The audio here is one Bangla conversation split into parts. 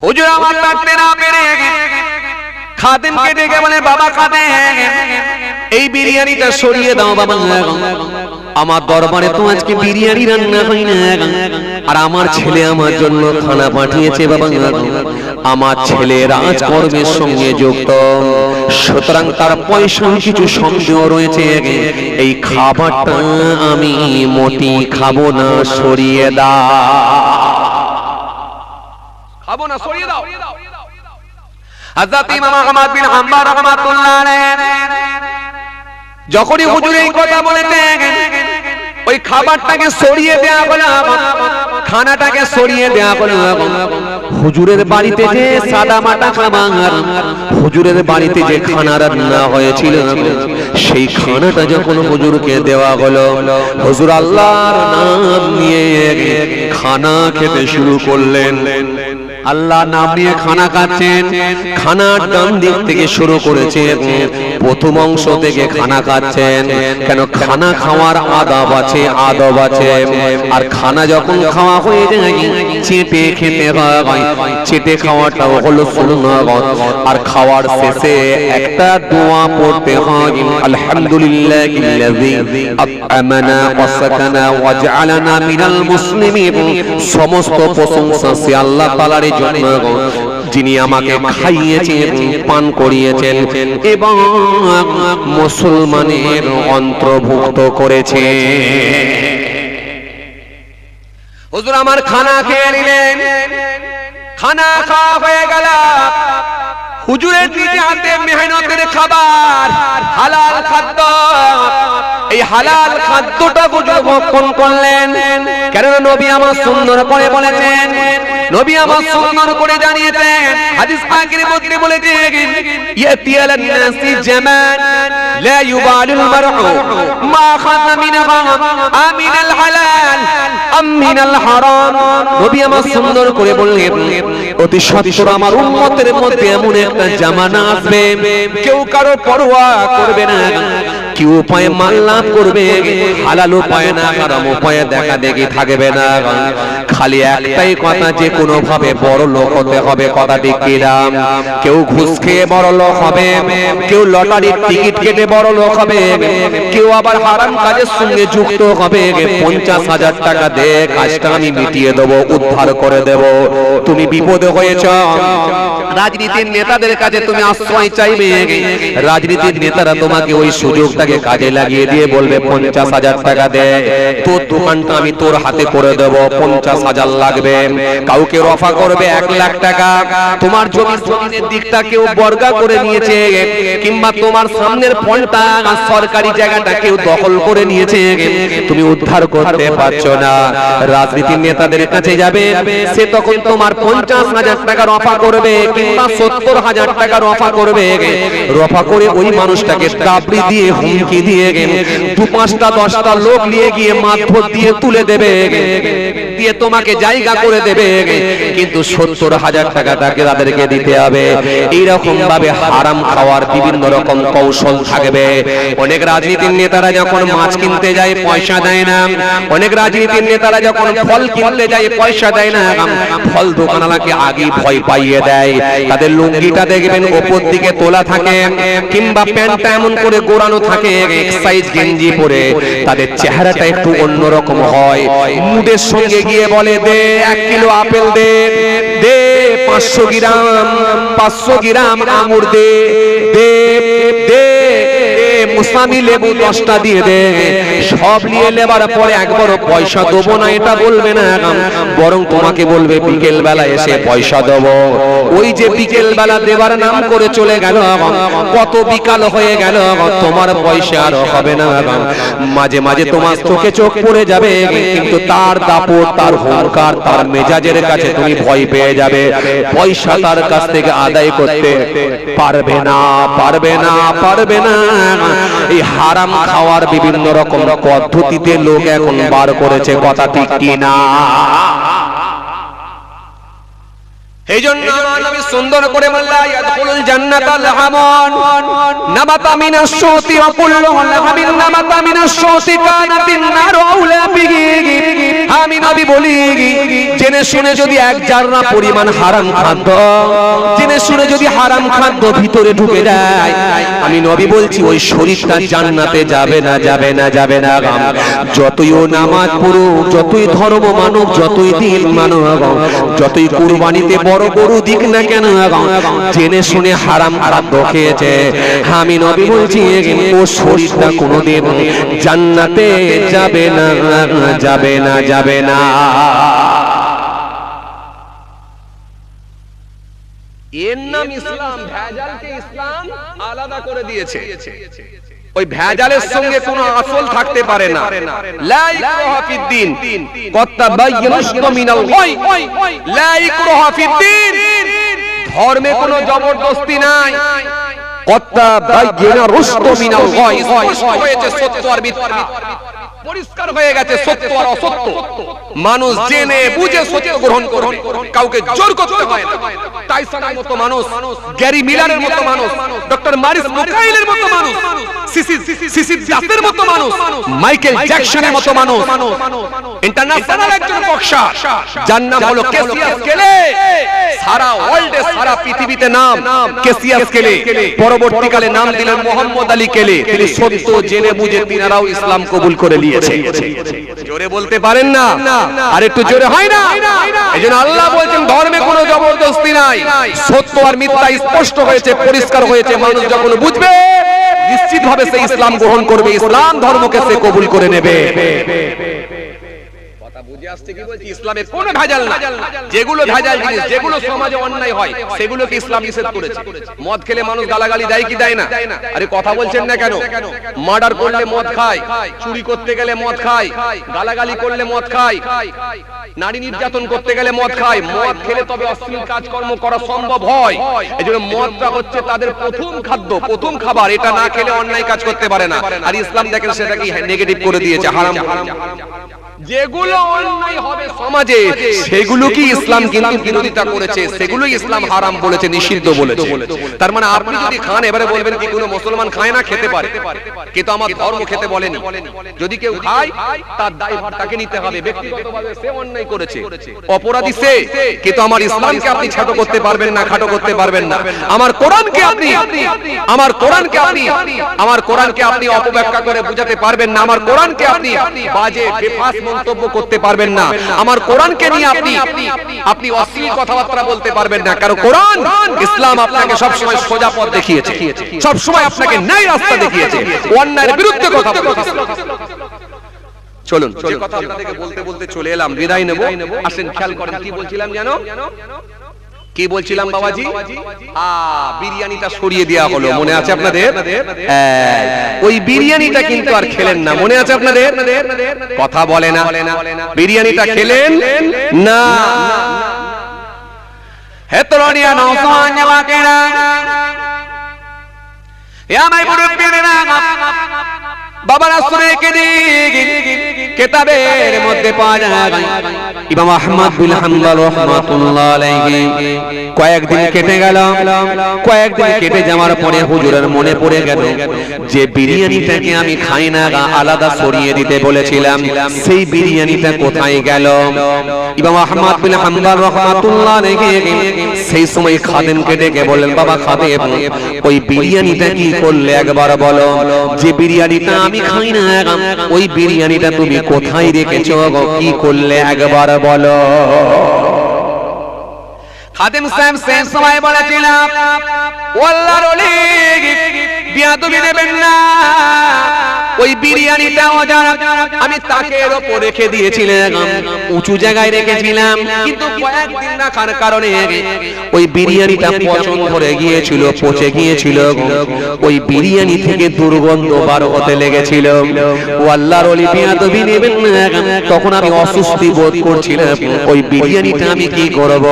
হুজুর আমার থাকতে না পেরে খাদেমকে ডেকে বলে, বাবা খাদেম, এই বিরিয়ানিটা সরিয়ে দাও বাবা, আমার দরবারে তো আজকে বিরিয়ানি রান্না হয় না, আর আমার ছেলে আমার জন্য খানা পাঠিয়েছে বাবা, আমার ছেলে রাজকর্মের সঙ্গে যুক্ত, সুতরাং তার পয়সার কিছু সন্দেহ রয়েছে, এই খাবারটা আমি মোটি খাবো না, সরিয়ে দাও, খাবো না, সরিয়ে দাও। হযরত ইমাম আহমদ বিন হাম্বল রাহমাতুল্লাহ আলাইহি যখনই হুজুর এই কথা বলেছেন, ওই খাবারটাকে সরিয়ে দেয়া হলো, খানাটাকে সরিয়ে দেয়া হলো। হুজুরের বাড়িতে যে সাদা মাটা খাবার, হুজুরের বাড়িতে যে খানা রান্না হয়েছিল, সেই খানাটা যখন হুজুরকে দেওয়া হলো, হুজুর আল্লাহর নাম নিয়ে খানা খেতে শুরু করলেন। আল্লাহ নাম নিয়ে খানা খাচ্ছেন, খানার ডান দিক থেকে শুরু করেছেন, প্রথম অংশ থেকে খানা খাচ্ছেন। কেন? খানা খাওয়ার আদব আছে, আদব আছে। আর খানা যখন খাওয়া হয়ে যায়, চেটে খেতে হয়, চেটে খাওয়াটাও হলো সুন্নাত। আর খাওয়ার শেষে একটা দোয়া পড়তে হয়, আলহামদুলিল্লাহিল্লাযী আত'আমানা ওয়া সাকানা ওয়া জা'আলানা মিনাল মুসলিমিন। সমস্ত প্রশংসা সে আল্লাহ তাআলার জন্য, যিনি আমাকে খাইয়েছেন, পান করিয়েছেন এবং মুসলমানের অন্তর্ভুক্ত করেছে। হুজুর আমার খানা খেয়ে নিলেন, খানা খাওয়া হয়ে গেল। হুজুরের নিজে হাতে মেহনতের খাবার, হালাল খাদ্য, এই হালাল খাদ্যটা হুজুর ভক্ষণ করলেন। কেননা নবী আমার সুন্দর করে বলেছেন, নবী আমার সুন্দর করে জানিয়েছেন, হাদিস পাকের মধ্যে বলেছেন, ইয়াতি আলান নাসি জামান লা ইউবালুল মারউ মা খাযা মিনহা আমিনাল হালাল আম মিনাল হারাম। নবী আমার সুন্দর করে বললেন, অতি সত্বর আমার উম্মতের মধ্যে এমন একটা জামানা আসবে, কেউ কারো পরোয়া করবে না, কি উপায়ে মাল লাভ করবে, হালাল উপায়ে না হারাম উপায়ে দেখা দেখি থাকবে না। খালি একটাই কথা, যে কোনো ভাবে বড় লোক হতে হবে, কথা ঠিক কিনা? কেউ ঘুষ খেয়ে বড় লোক হবে, কেউ লটারির টিকিট কেটে বড় লোক হবে, কেউ আবার হারাম কাজের সঙ্গে যুক্ত হবে। 50,000 টাকা দে, কাজটা আমি মিটিয়ে দেবো, উদ্ধার করে দেব। তুমি বিপদে হয়েছ, রাজনীতির নেতাদের কাছে তুমি আশ্রয় চাইবে, রাজনীতির নেতারা তোমাকে ওই সুযোগটাকে কাজে লাগিয়ে দিয়ে বলবে 50,000 টাকা দে, তোর দোকানটা আমি তোর হাতে করে দেব, 50,000 লাগবে। কাউকে রফা করবে 1 লাখ টাকা, তোমার জমির দিকটা কেউ বর্গা করে নিয়েছে, কিংবা তোমার সামনের ফলটা সরকারি জায়গাটা কেউ দখল করে নিয়েছে, তুমি উদ্ধার করতে পারছো না। রাজনীতির নেতাদের কাছে যাবে, সে তখন তোমার 50,000 টাকা রফা করবে, কিংবা 70,000 টাকা রফা করবে। রফা করে ওই মানুষটাকে দাবড়ি দিয়ে, হুমকি দিয়ে, 2-5টা 10টা লোক নিয়ে গিয়ে মাথা দিয়ে তুলে দেবে, দিয়ে তোমাকে জায়গা করে দেবে, কিন্তু 70,000 টাকা তাদেরকে দিতে হবে। এইরকম ভাবে হারাম খাওয়ার বিভিন্ন রকম কৌশল থাকবে। অনেক রাজনীতির নেতারা যখন মাছ কিনতে যায় পয়সা দেয় না, অনেক রাজনীতির নেতারা যখন ফল কিনতে যায় পয়সা দেয় না, ফল দোকানওয়ালাকে আগে ভয় পাইয়ে দেয়। তাদের লুঙ্গিটা দেখবেন উপর দিকে তোলা থাকে, কিংবা প্যান্টটা এমন করে গোড়ানো থাকে, এক্সাইজ গেঞ্জি পরে, তাদের চেহারাটা একটু অন্যরকম হয়। মুডের সঙ্গে গিয়ে বলে, দে 1 কিলো আপেল দে, দে 500 গ্রাম আঙুর দে, দে দে মুসামি লেবু 10টা দিয়ে দে। সব নিয়ে নেবার পরে একবারও পয়সা দেবো না এটা বলবে না, বরং তোমাকে বলবে বিকেল বেলা এসে পয়সা দেবো। ওই যে বিকেল বেলা দেবার নাম করে চলে গেল, কত বিকাল হয়ে গেল, তোমার পয়সা আর হবে না। মাঝে মাঝে তোমার চোখে চোখ পড়ে যাবে, কিন্তু তার দাপট, তার হুঙ্কার, তার মেজাজের কাছে তুমি ভয় পেয়ে যাবে, পয়সা তার কাছ থেকে আদায় করতে পারবে না, পারবে না, পারবে না। এই হারাম খাওয়ার বিভিন্ন রকম পদ্ধতিতে লোক এখন বার করেছে, কথা ঠিক কিনা? এই জন্য আমার নবী সুন্দর করে বললেন ইয়াদখুলুল জান্নাতা লাহামুন নাবাতা মিনাশ শুতি ওয়া কুল্লু লাহামিন নাবাতা মিনাশ শুতি কানাতিন নারু আউলা বিহি। আমি নবী বলি জেনে শুনে যদি এক জাররা পরিমাণ হারাম খাদ্য জেনে শুনে যদি হারাম খাদ্য ভিতরে ঢুকে যায়, আমি নবী বলছি ওই শরীরটা জান্নাতে যাবে না, যাবে না, যাবে না। যতই ও নামাজ পড়ুক, যতই ধর্ম মানুক, যতই দিন মানুক, যতই কুরবানিতে বড় গরু দিক না কেন, জেনে শুনে হারাম খাদ্য খেয়েছে, আমি নবী বলছি ও শরীরটা কোনোদিন জান্নাতে যাবে না, যাবে না, যাবে না। এর নাম ইসলাম। ভেজালকে ইসলাম আলাদা করে দিয়েছে। ওই ভেজালের সঙ্গে কোনো আসল থাকতে পারে না। লা ইকরাহা ফিদ্দিন ক্বাদ তাবায়্যানা মিনাল গায়, লা ইকরাহা ফিদ্দিন, ধর্মে কোনো জবরদস্তি নাই। ক্বাদ তাবায়্যানা মিনাল গায়, স্পষ্ট হয়েছে সত্য আর মিথ্যা, পরিষ্কার হয়ে গেছে সত্য আর অসত্য। মানুষ জেনে বুঝে সত্য গ্রহণ করবে, কাউকে জোর করতে হয় না। টাইসনের মতো মানুষ, গ্যারি মিলারের মতো মানুষ, ডক্টর মারিস বুকাইলের মতো মানুষ, সিসি দাসের মতো মানুষ, মাইকেল জ্যাকসনের মতো মানুষ, ইন্টারন্যাশনাল একজন বক্সার যার নাম হলো ক্যাসিয়াস ক্লে, সারা ওয়ার্ল্ডে সারা পৃথিবীতে নাম ক্যাসিয়াস ক্লে, পরবর্তীকালে নাম দিলেন মোহাম্মদ আলী ক্লে। তিনি সত্য জেনে বুঝে তিনারাও ইসলাম কবুল করে নিয়েছে। জোরে বলতে পারেন না? আর একটু জোরে হয় না? এইজন্য আল্লাহ বলেন ধর্মে কোনো জবরদস্তি নাই, সত্য আর মিথ্যা স্পষ্ট হয়েছে, পরিষ্কার হয়েছে। মানুষ যখন বুঝবে নিশ্চিতভাবে সে ইসলাম গ্রহণ করবে, ইসলাম ধর্মকে সে কবুল করে নেবে। বুঝে আসছে কি বলছি? ইসলামে কোনো ভেজাল না। যেগুলো ভেজাল জিনিস, যেগুলো সমাজে অন্যায় হয়, সেগুলোকে ইসলাম নিষেধ করেছে। মদ খেলে মানুষ গালাগালি দেয় কি দেয় না? আরে কথা বলছেন না কেন? মার্ডার করলে মদ খায়, চুরি করতে গেলে মদ খায়, গালাগালি করলে মদ খায়, নারী নির্যাতন করতে গেলে মদ খায়। মদ খেলে তবে অশ্লীল কাজকর্ম করা সম্ভব হয়। এজন্য মদটা হচ্ছে তাদের প্রথম খাদ্য, প্রথম খাবার। এটা না খেলে অন্যায় কাজ করতে পারে না। আর ইসলাম দেখেন সেটাকে নেগেটিভ করে দিয়েছে, হারাম। যেগুলো অন্যায় হবে সমাজে সেগুলো কি ইসলাম কিন্তু বিরোধিতা করেছে, সেগুলো ইসলাম হারাম বলেছে, নিষিদ্ধ বলেছে। তার মানে আপনি যদি খান, এবারে বলবেন কি কোনো মুসলমান খায় না? খেতে পারে, কিন্তু আমার ধর্ম খেতে বলেনি। যদি কেউ খায় তার দায়ভার তাকে নিতে হবে, ব্যক্তিগতভাবে সে অন্যায় করেছে, অপরাধী সে, কিন্তু আমার ইসলামকে আপনি ছোট করতে পারবেন না, খাটো করতে পারবেন না। আমার কোরআনকে আপনি অপব্যাখ্যা করে বুঝাতে পারবেন না। আমার কোরআনকে আপনি বাজে বেফাস মন্তব্য করতে পারবেন না। আমার কোরআনকে নিয়ে আপনি অশ্লীল কথাবার্তা বলতে পারবেন না। কারণ কোরআন ইসলাম আপনাকে সব সময় সোজা পথ দেখিয়েছে, সব সময় আপনাকে ন্যায় রাস্তা দেখিয়েছে, অন্যায়ের বিরুদ্ধে কথা বলেছে। চলুন, যে কথা আপনাদেরকে বলতে বলতে চলে এলাম, বিদায় নেব। আসেন খেয়াল করেন কি বলছিলাম জানো? কি বলছিলাম বাবাজি? বিরিয়ানিটা সরিয়ে দেওয়া হলো, মনে আছে আপনাদের? ওই বিরিয়ানিটা কিন্তু আর খেলেন না, মনে আছে আপনাদের? কথা বলে না, বিরিয়ানিটা খেলেন না। হেতরনিয়া নওজওয়ান জামাকেরা, ইয়া মাই মুরব্বিরা, বাবারা শুনে কে কিতাবের মধ্যে পাওয়া যায় ইমাম আহমদ বিন হাম্বল রাহমাতুল্লাহ আলাইহি কয়েকদিন কেটে গেল। কয়েকদিন কেটে যাওয়ার পরে হুজুরের মনে পড়ে গেল যে বিরিয়ানিটাকে আমি খাই না, আলাদা সরিয়ে দিতে বলেছিলাম, সেই বিরিয়ানিটা কোথায় গেল? ইমাম আহমদ বিন হাম্বল রাহমাতুল্লাহ আলাইহি সেই সময় খাদেমকে ডেকে বললেন, বাবা খাদেম, ওই বিরিয়ানিটা কি করলে একবার বলো। যে বিরিয়ানিটা আমি খাই না, ওই বিরিয়ানিটা তুমি কোথায় রেখেছো, কি করলে একবার বলো। খাদেম সাহেব সেই সময় বলেছিলাম, ও আল্লাহর ওলি, বিয়াদবি নেবেন না, ওই বিরিয়ানিটা আমি তাকের উপর রেখে দিয়েছিলাম, উঁচু জায়গায় রেখেছিলাম, কিন্তু কয়েকদিন রাখার কারণে ওই বিরিয়ানিটা পচন ধরে গিয়েছিল, পচে গিয়েছিল, ওই বিরিয়ানি থেকে দুর্গন্ধ বার হতে লেগেছিল। ও আল্লাহর ওলি, বিয়াদবি নেবেন না, তখন আমি অস্বস্তি বোধ করছিলাম, ওই বিরিয়ানিটা আমি কি করব।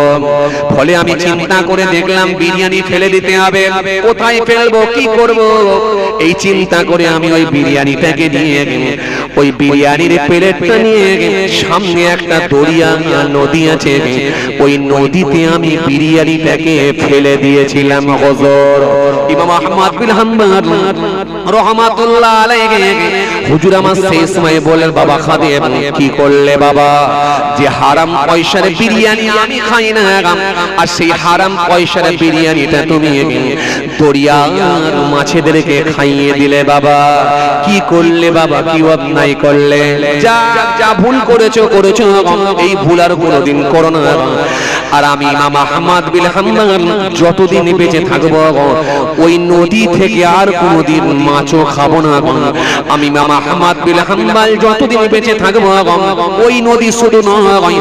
ফলে আমি চিন্তা করে দেখলাম বিরিয়ানি ফেলে দিতে হবে, কোথায় ফেলবো, কি করব। এই চিন্তা করে আমি ওই বিরিয়ানিটাকে নিয়ে ওই বিরিয়ানির প্লেটটা নিয়ে সামনে একটা দরিয়া নদী আছে, ওই নদীতে আমি বিরিয়ানিটাকে ফেলে দিয়েছিলাম। হুজুর ইমাম আহমদ বিন হাম্বল রাহমাতুল্লাহ আলাইহি হুজুর আমার সেই সময় বলেন, বাবা খাদেম কি করলে বাবা? যে হারাম পয়সার বিরিয়ানি আমি খাই না, আর সেই হারাম পয়সার বিরিয়ানিটা তুমি দরিয়ার মাছেদেরকে খাইয়ে দিলে বাবা। কি করলে বাবা? কি অন্যায় করলে? যা যা ভুল করেছো করেছো, এই ভুল আর কোনোদিন করো না। আর আমি ইমাম আহমদ বিন হাম্বল যতদিন বেঁচে থাকবো ওই নদী থেকে আর কোনোদিন মাছও খাবো না। আমি ইমাম আহমদ বিন হাম্বল যতদিন বেঁচে থাকবো ওই নদী শুধু নয়,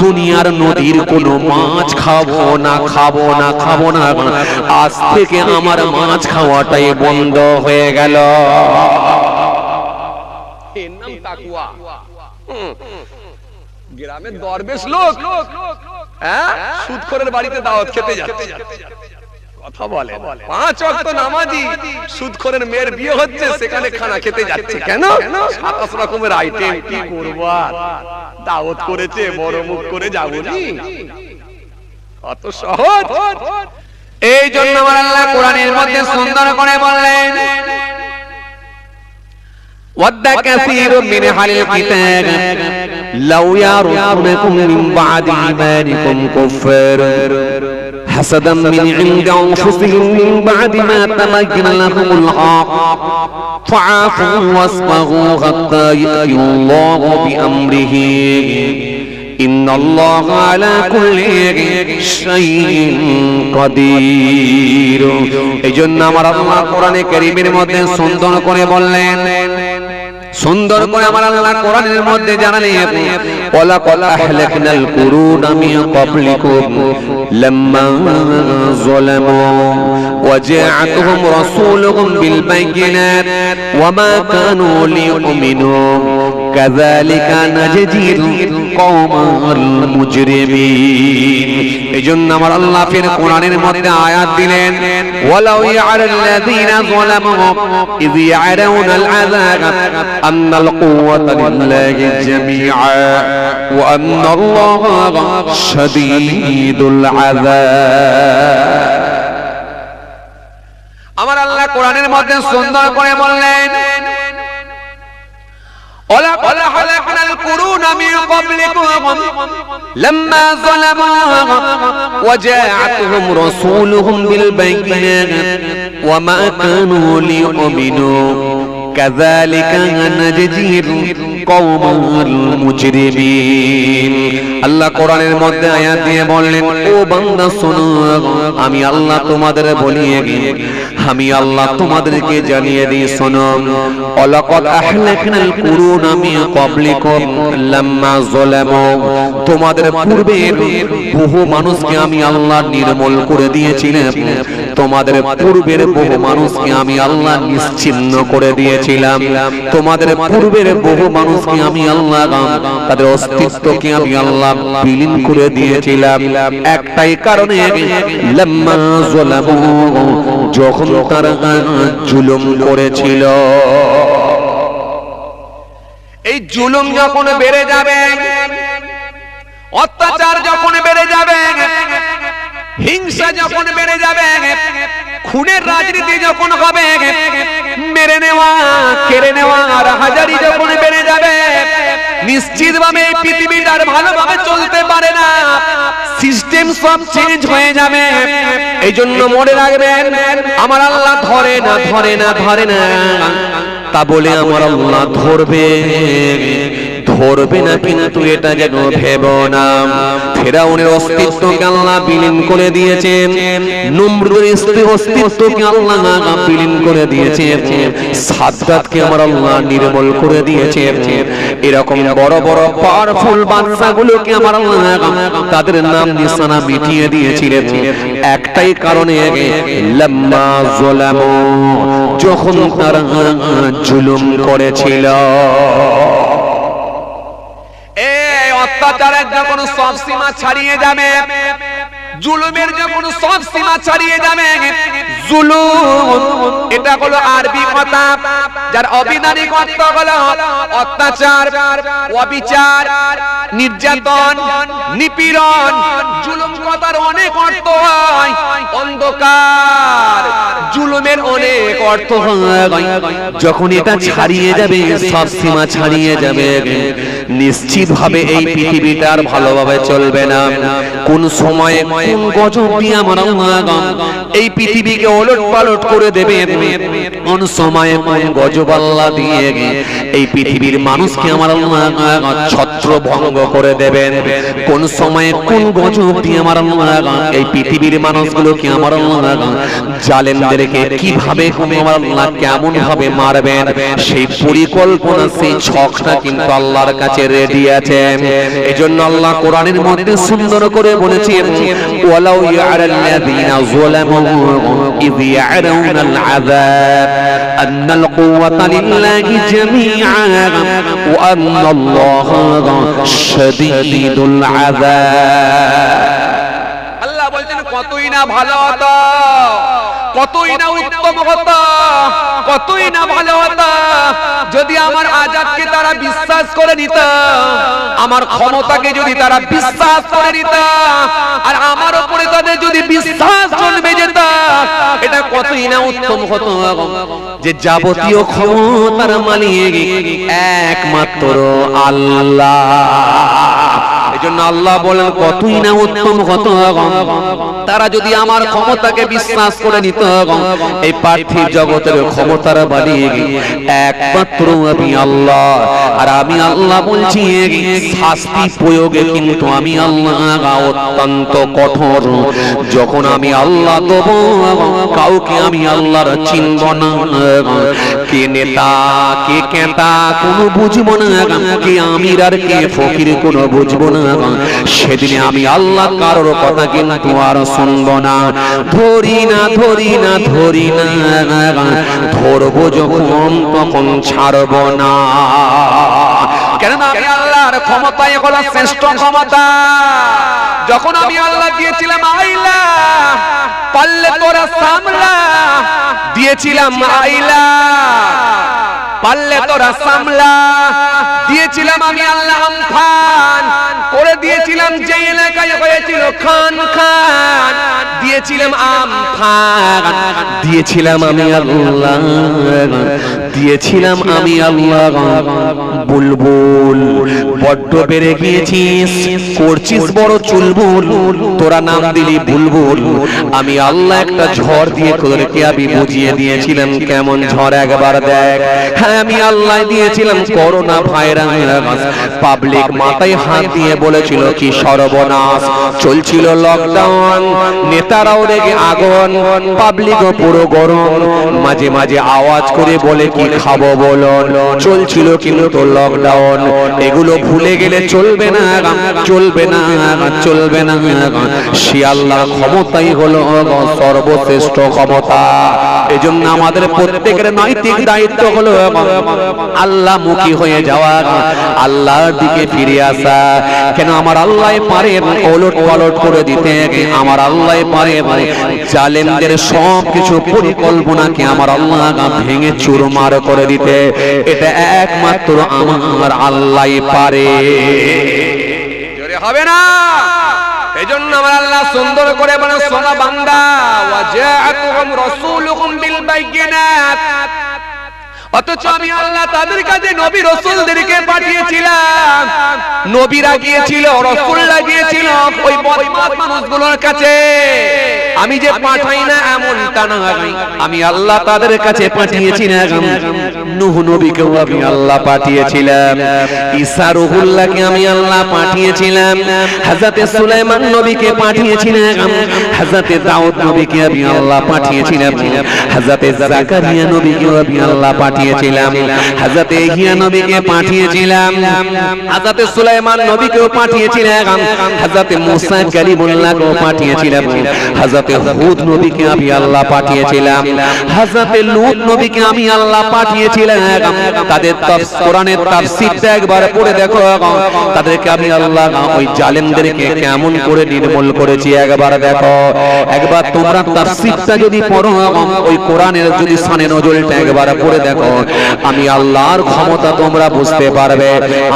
দুনিয়ার নদীর কোনো মাছ খাবো না, খাবো না, খাবো না। আজ থেকে আমার মাছ খাওয়াটাই বন্ধ হয়ে গেল। এর নাম তাকওয়া। গ্রামের দরবেশ লোক সুদখোরের বাড়িতে দাওয়াত খেতে যাচ্ছে, কথা বলে 5 ওয়াক্ত নামাজি, সুদখোরের মেয়ের বিয়ে হচ্ছে, সেখানে খানা খেতে যাচ্ছে। কেন? 27 রকমের আইটেম। কি করব? দাওয়াত করেছে, বড় মুখ করে যাবনি, কত সহজ। এই জন্য আমার আল্লাহ কোরআনের মধ্যে সুন্দর করে বললেন, ওয়াদ কাসীরুম মিন আহলিল কিতাব লাউ ইয়ারুকুম মিন বাদি ঈমানিকুম কুফার হাসাদাম মিন ইনদি আনফুসিহিম মিন বাদি মা তাবাyyana লাহুমুল হক ফাআফু ওয়াসফাহু হাত্তা ইয়াতিয়াল্লাহু বিআমরিহি ইন্নাল্লাহা আলা কুল্লি শাইইন কাদির। এইজন্য আমার আল্লাহ কোরআনে কারীমের মধ্যে সুন্দর করে বললেন, সুন্দর করে আমার আল্লাহ কোরআনের মধ্যে জানালেন, ওয়ালা ক্বাদ আহলাকনাল কুরুনা মিন ক্বাবলিকুম লাম্মা যালামু ওয়া জাআতুহুম রাসূলুহুম বিল বায়িনাত ওয়া মা কানু লিয়ুমিনু কাযালিকা নাজজিল কওমাল মুজরিমিন। এইজন্য আমার আল্লাহ ফির কোরআনের মধ্যে আয়াত দিলেন, ওয়ালাউ ইয়া'লাল্লাযীনা যালামু ইয ইয়ারাউনাল আযাব আন্নাল কুওয়াতা লিল্লাহি জামিআ ওয়া আন্নাল্লাহা শাদীদুল আযাব। আমার আল্লাহ কোরআনের মধ্যে সুন্দর করে বললেন, ওয়ালা ক্বাদ আহলাকনাল কুরুনা মিন ক্বাবলিকুম লাম্মা যালামু ওয়া জাআতুহুম রাসূলুহুম বিল বায়িনাত ওয়া মা কানু লিয়ুমিনু কাযালিকা নাজজিল কওমাল মুজরিমিন। আল্লাহ কোরআনের মধ্যে আয়াত দিয়ে বললেন, ও বান্দা শোনো, আমি আল্লাহ তোমাদের বলি, আমি আল্লাহ তোমাদেরকে জানিয়ে দিই, শোনো, ওয়ালাকাদ আহলাকনাল কুরুনা মিন ক্বাবলিকুম লাম্মা যালামু, তোমাদের পূর্বে বহু মানুষকে আমি আল্লাহ নির্মূল করে দিয়েছিলাম, তোমাদের পূর্বের বহু মানুষকে আমি আল্লাহ নিশ্চিহ্ন করে দিয়েছিলাম, তোমাদের পূর্বের বহু মানুষকে আমি আল্লাহ তাদের অস্তিত্বকে আমি আল্লাহ বিলীন করে দিয়েছিলাম, একটাই কারণে, লাম্মা যালামু, যখন তারা জুলুম করেছিল। এই জুলুম যখন বেড়ে যাবে, অত্যাচার যখন বেড়ে যাবে, হিংসা যখন বেড়ে যাবে, খুনের রাজনীতি যখন হবে, মেরে নেওয়া, কেড়ে নেওয়া, রাহাজারি যখন বেড়ে যাবে, নিশ্চিতভাবে এই পৃথিবীটা আর ভালোভাবে চলতে পারে না, সিস্টেম সব চেঞ্জ হয়ে যাবে। এই জন্য মনে রাখবেন, আমার আল্লাহ ধরে না, ধরে না, ধরে না তা বলে আমার আল্লাহ ধরবে, ধরবে না কিন্তু এটা যেন ভেবো না। ফিরাউনের অস্তিত্বকে আল্লাহ বিলীন করে দিয়েছেন, নমরুদের অস্তিত্বকে আল্লাহ বিলীন করে দিয়েছেন, সাদ্দাতকে আমার আল্লাহ নির্মূল করে দিয়েছেন। এরকম বড় বড় পাওয়ারফুল বাদশাগুলোকে আমার আল্লাহ তাদের নাম নিশানা মিটিয়ে দিয়েছিলেন একটাই কারণে, লাম্মা যালামু, যখন তারা জুলুম করেছিল। অত্যাচারের যখন সব সীমা ছাড়িয়ে যাবে, জুলুমের যখন সব সীমা ছাড়িয়ে যাবে, জুলুম এটা হলো আরবি কথা, যার অবিধানিক অর্থ হলো অত্যাচার, অবিচার, নির্যাতন, নিপীড়ন। জুলুম কথার অনেক অর্থ হয়, অন্ধকার। জুলুমের অনেক অর্থ হয়। যখন এটা ছাড়িয়ে যাবে, সব সীমা ছাড়িয়ে যাবে, নিশ্চিত ভাবে এই পৃথিবীটা আর ভালোভাবে চলবে না। কোন সময়ে কোন গজব দিয়ে আমার আল্লাহ এই পৃথিবীকে ওলট পালট করে দেবে, কোন সময়ে কোন গজব আল্লাহ দিয়ে এই পৃথিবীর মানুষকে আমার আল্লাহ ছত্র ভঙ্গ করে দেবেন। কোন সময়ে কোন গজব দিয়ে আমার আল্লাহ এই পৃথিবীর মানুষগুলোকে আমার আল্লাহ জালেমদেরকে কিভাবে আমার আল্লাহ কেমন ভাবে মারবেন, সেই পরিকল্পনা, সেই ছকটা কিন্তু আল্লাহর কাছে রেডি আছে। এজন্য আল্লাহ কোরআনের মধ্যে সুন্দর করে বলেছেন, ওয়ালাউ ইয়ারাল্লাযীনা যালামু ইয ইয়ারাউনাল আযাব আন্নাল কুওয়াতা লিল্লাহি জামিআন ওয়া আন্নাল্লাহা শাদীদুল আযাব। আল্লাহ বলছেন কতই না ভালো হতো, কতই না উত্তম হতো, কতই না ভালো হতো যদি আমার আযাবকে তারা বিশ্বাস করে নিত, আমার ক্ষমতাকে যদি তারা বিশ্বাস করে নিত, আর আমার উপরে তাদের যদি বিশ্বাস জন্মে যেত, এটা কতই না উত্তম হতো যে যাবতীয় ক্ষমতার মালিক একমাত্র আল্লাহ। এজন্য আল্লাহ বলেন কতই না উত্তম হতো তারা যদি আমার ক্ষমতাকে বিশ্বাস করে নিত। এই পার্থিব জগতের ক্ষমতার মালিক একমাত্র আমি আল্লাহ। আর আমি আল্লাহ বলছি শাস্তি প্রয়োগে কিন্তু আমি আল্লাহ অত্যন্ত কঠোর। যখন আমি আল্লাহ দেব, কাউকে আমি আল্লাহর চিনব না। কে নেতা কে কেতা কোনো বুঝবো না, কে আমির আর কে ফকির কোনো বুঝবো না। সেদিনে আমি আল্লাহ কারোর কথা কিন্তু আর শুনবো না। ধরি না ধরি না ধরি না, ধরবো যখন তখন ছাড়বো না। কেননা আমি আল্লাহর ক্ষমতায় হলো শ্রেষ্ঠ ক্ষমতা। যখন আমি আল্লাহ দিয়েছিলাম আইলা, পারলে তোরা সামলা, দিয়েছিলাম আইলা, পারলে তোরা সামলা, দিয়েছিলাম আমি আল্লাহ আমফান করে দিয়েছিলাম, যে এলাকায় হয়েছিল খান খান দিয়েছিলাম আমফান, দিয়েছিলাম আমি আল্লাহ, দিয়েছিলাম আমি আল্লাহ বুলবুল। বড্ড বেড়ে গিয়েছিস, করছিস বড় চুলবুল, তোরা নাম দিলি বুলবুল। আমি আল্লাহ একটা ঝড় দিয়ে তোদেরকে আমি বুঝিয়ে দিয়েছিলাম কেমন ঝড়, একবার দেখ। হ্যাঁ আমি আল্লাহ দিয়েছিলাম করোনা ভাইরাস, পাবলিক মাথায় হাত দিয়ে বলেছিল কি সর্বনাশ, চলছিল লকডাউন, নেতারাও রেগে আগুন, পাবলিকও পুরো গরম, মাঝে মাঝে আওয়াজ করে বলে কি খাবো বলো, চলছিল কিন্তু লকডাউন। এগুলো ভুলে গেলে চলবে না, চলবে না, চলবে না। সে আল্লাহর ক্ষমতাই হলো সর্বশ্রেষ্ঠ ক্ষমতা। এজন্য আমাদের প্রত্যেকের নৈতিক দায়িত্ব হলো আল্লাহ মুখী হয়ে যাওয়া, আল্লাহর দিকে ফিরে আসা। কেন আমার আল্লাহ পারে ওলট পালট করে দিতে, আমার আল্লাহ পারে জালেমদের সব কিছু পরিকল্পনাকে আমার আল্লাহ ভেঙে চুরমার করে দিতে। এটা একমাত্র আমার আল্লাহ পারে, জোরে হবে না। এজন্য আমার আল্লাহ সুন্দর করে বলে, সোনা বান্দা ওয়াজাআতুহুম রাসূলুহুম বিল বাইয়িনাত। অথচ আমি আল্লাহ তাদের কাছে নবী রাসূলদেরকে পাঠিয়েছিলাম, নবীরা গিয়েছিল, রাসূলরা গিয়েছিল ওই বদমাশ মানুষগুলোর কাছে। আমি যে পাঠাই না এমনটা না, আমি আল্লাহ তাদের কাছে পাঠিয়েছিলাম। নূহ নবীকে আমি আল্লাহ পাঠিয়েছিলাম, ঈসা রূহুল্লাহকে আমি আল্লাহ পাঠিয়েছিলাম, হযরতে সুলাইমান নবীকে পাঠিয়েছিলাম, হযরতে দাউদ নবীকে আমি আল্লাহ পাঠিয়েছিলাম, হযরতে জাকারিয়া নবীকে আমি আল্লাহ পাঠিয়েছিলাম, হযরতে ইহইয়া নবীকে পাঠিয়েছিলাম, হযরতে সুলাইমান নবীকেও পাঠিয়েছিলাম, হযরতে মুসা কালিমুল্লাহকেও পাঠিয়েছিলাম, হযরত হযরতে হুদ নবীকে আমি আল্লাহ পাঠিয়েছিলাম, হযরতে লূত নবীকে আমি আল্লাহ পাঠিয়েছিলাম। তাদের কোরআনের তাফসীরটা একবার পড়ে দেখো, তাদেরকে আমি আল্লাহ ওই জালেমদেরকে কেমন করে নির্মূল করেছি একবার দেখো। একবার তোমরা তাফসীরটা যদি পড়ো, ওই কোরআনের যদি শানে নজরুলটা একবার পড়ে দেখো, আমি আল্লাহর ক্ষমতা তোমরা বুঝতে পারবে।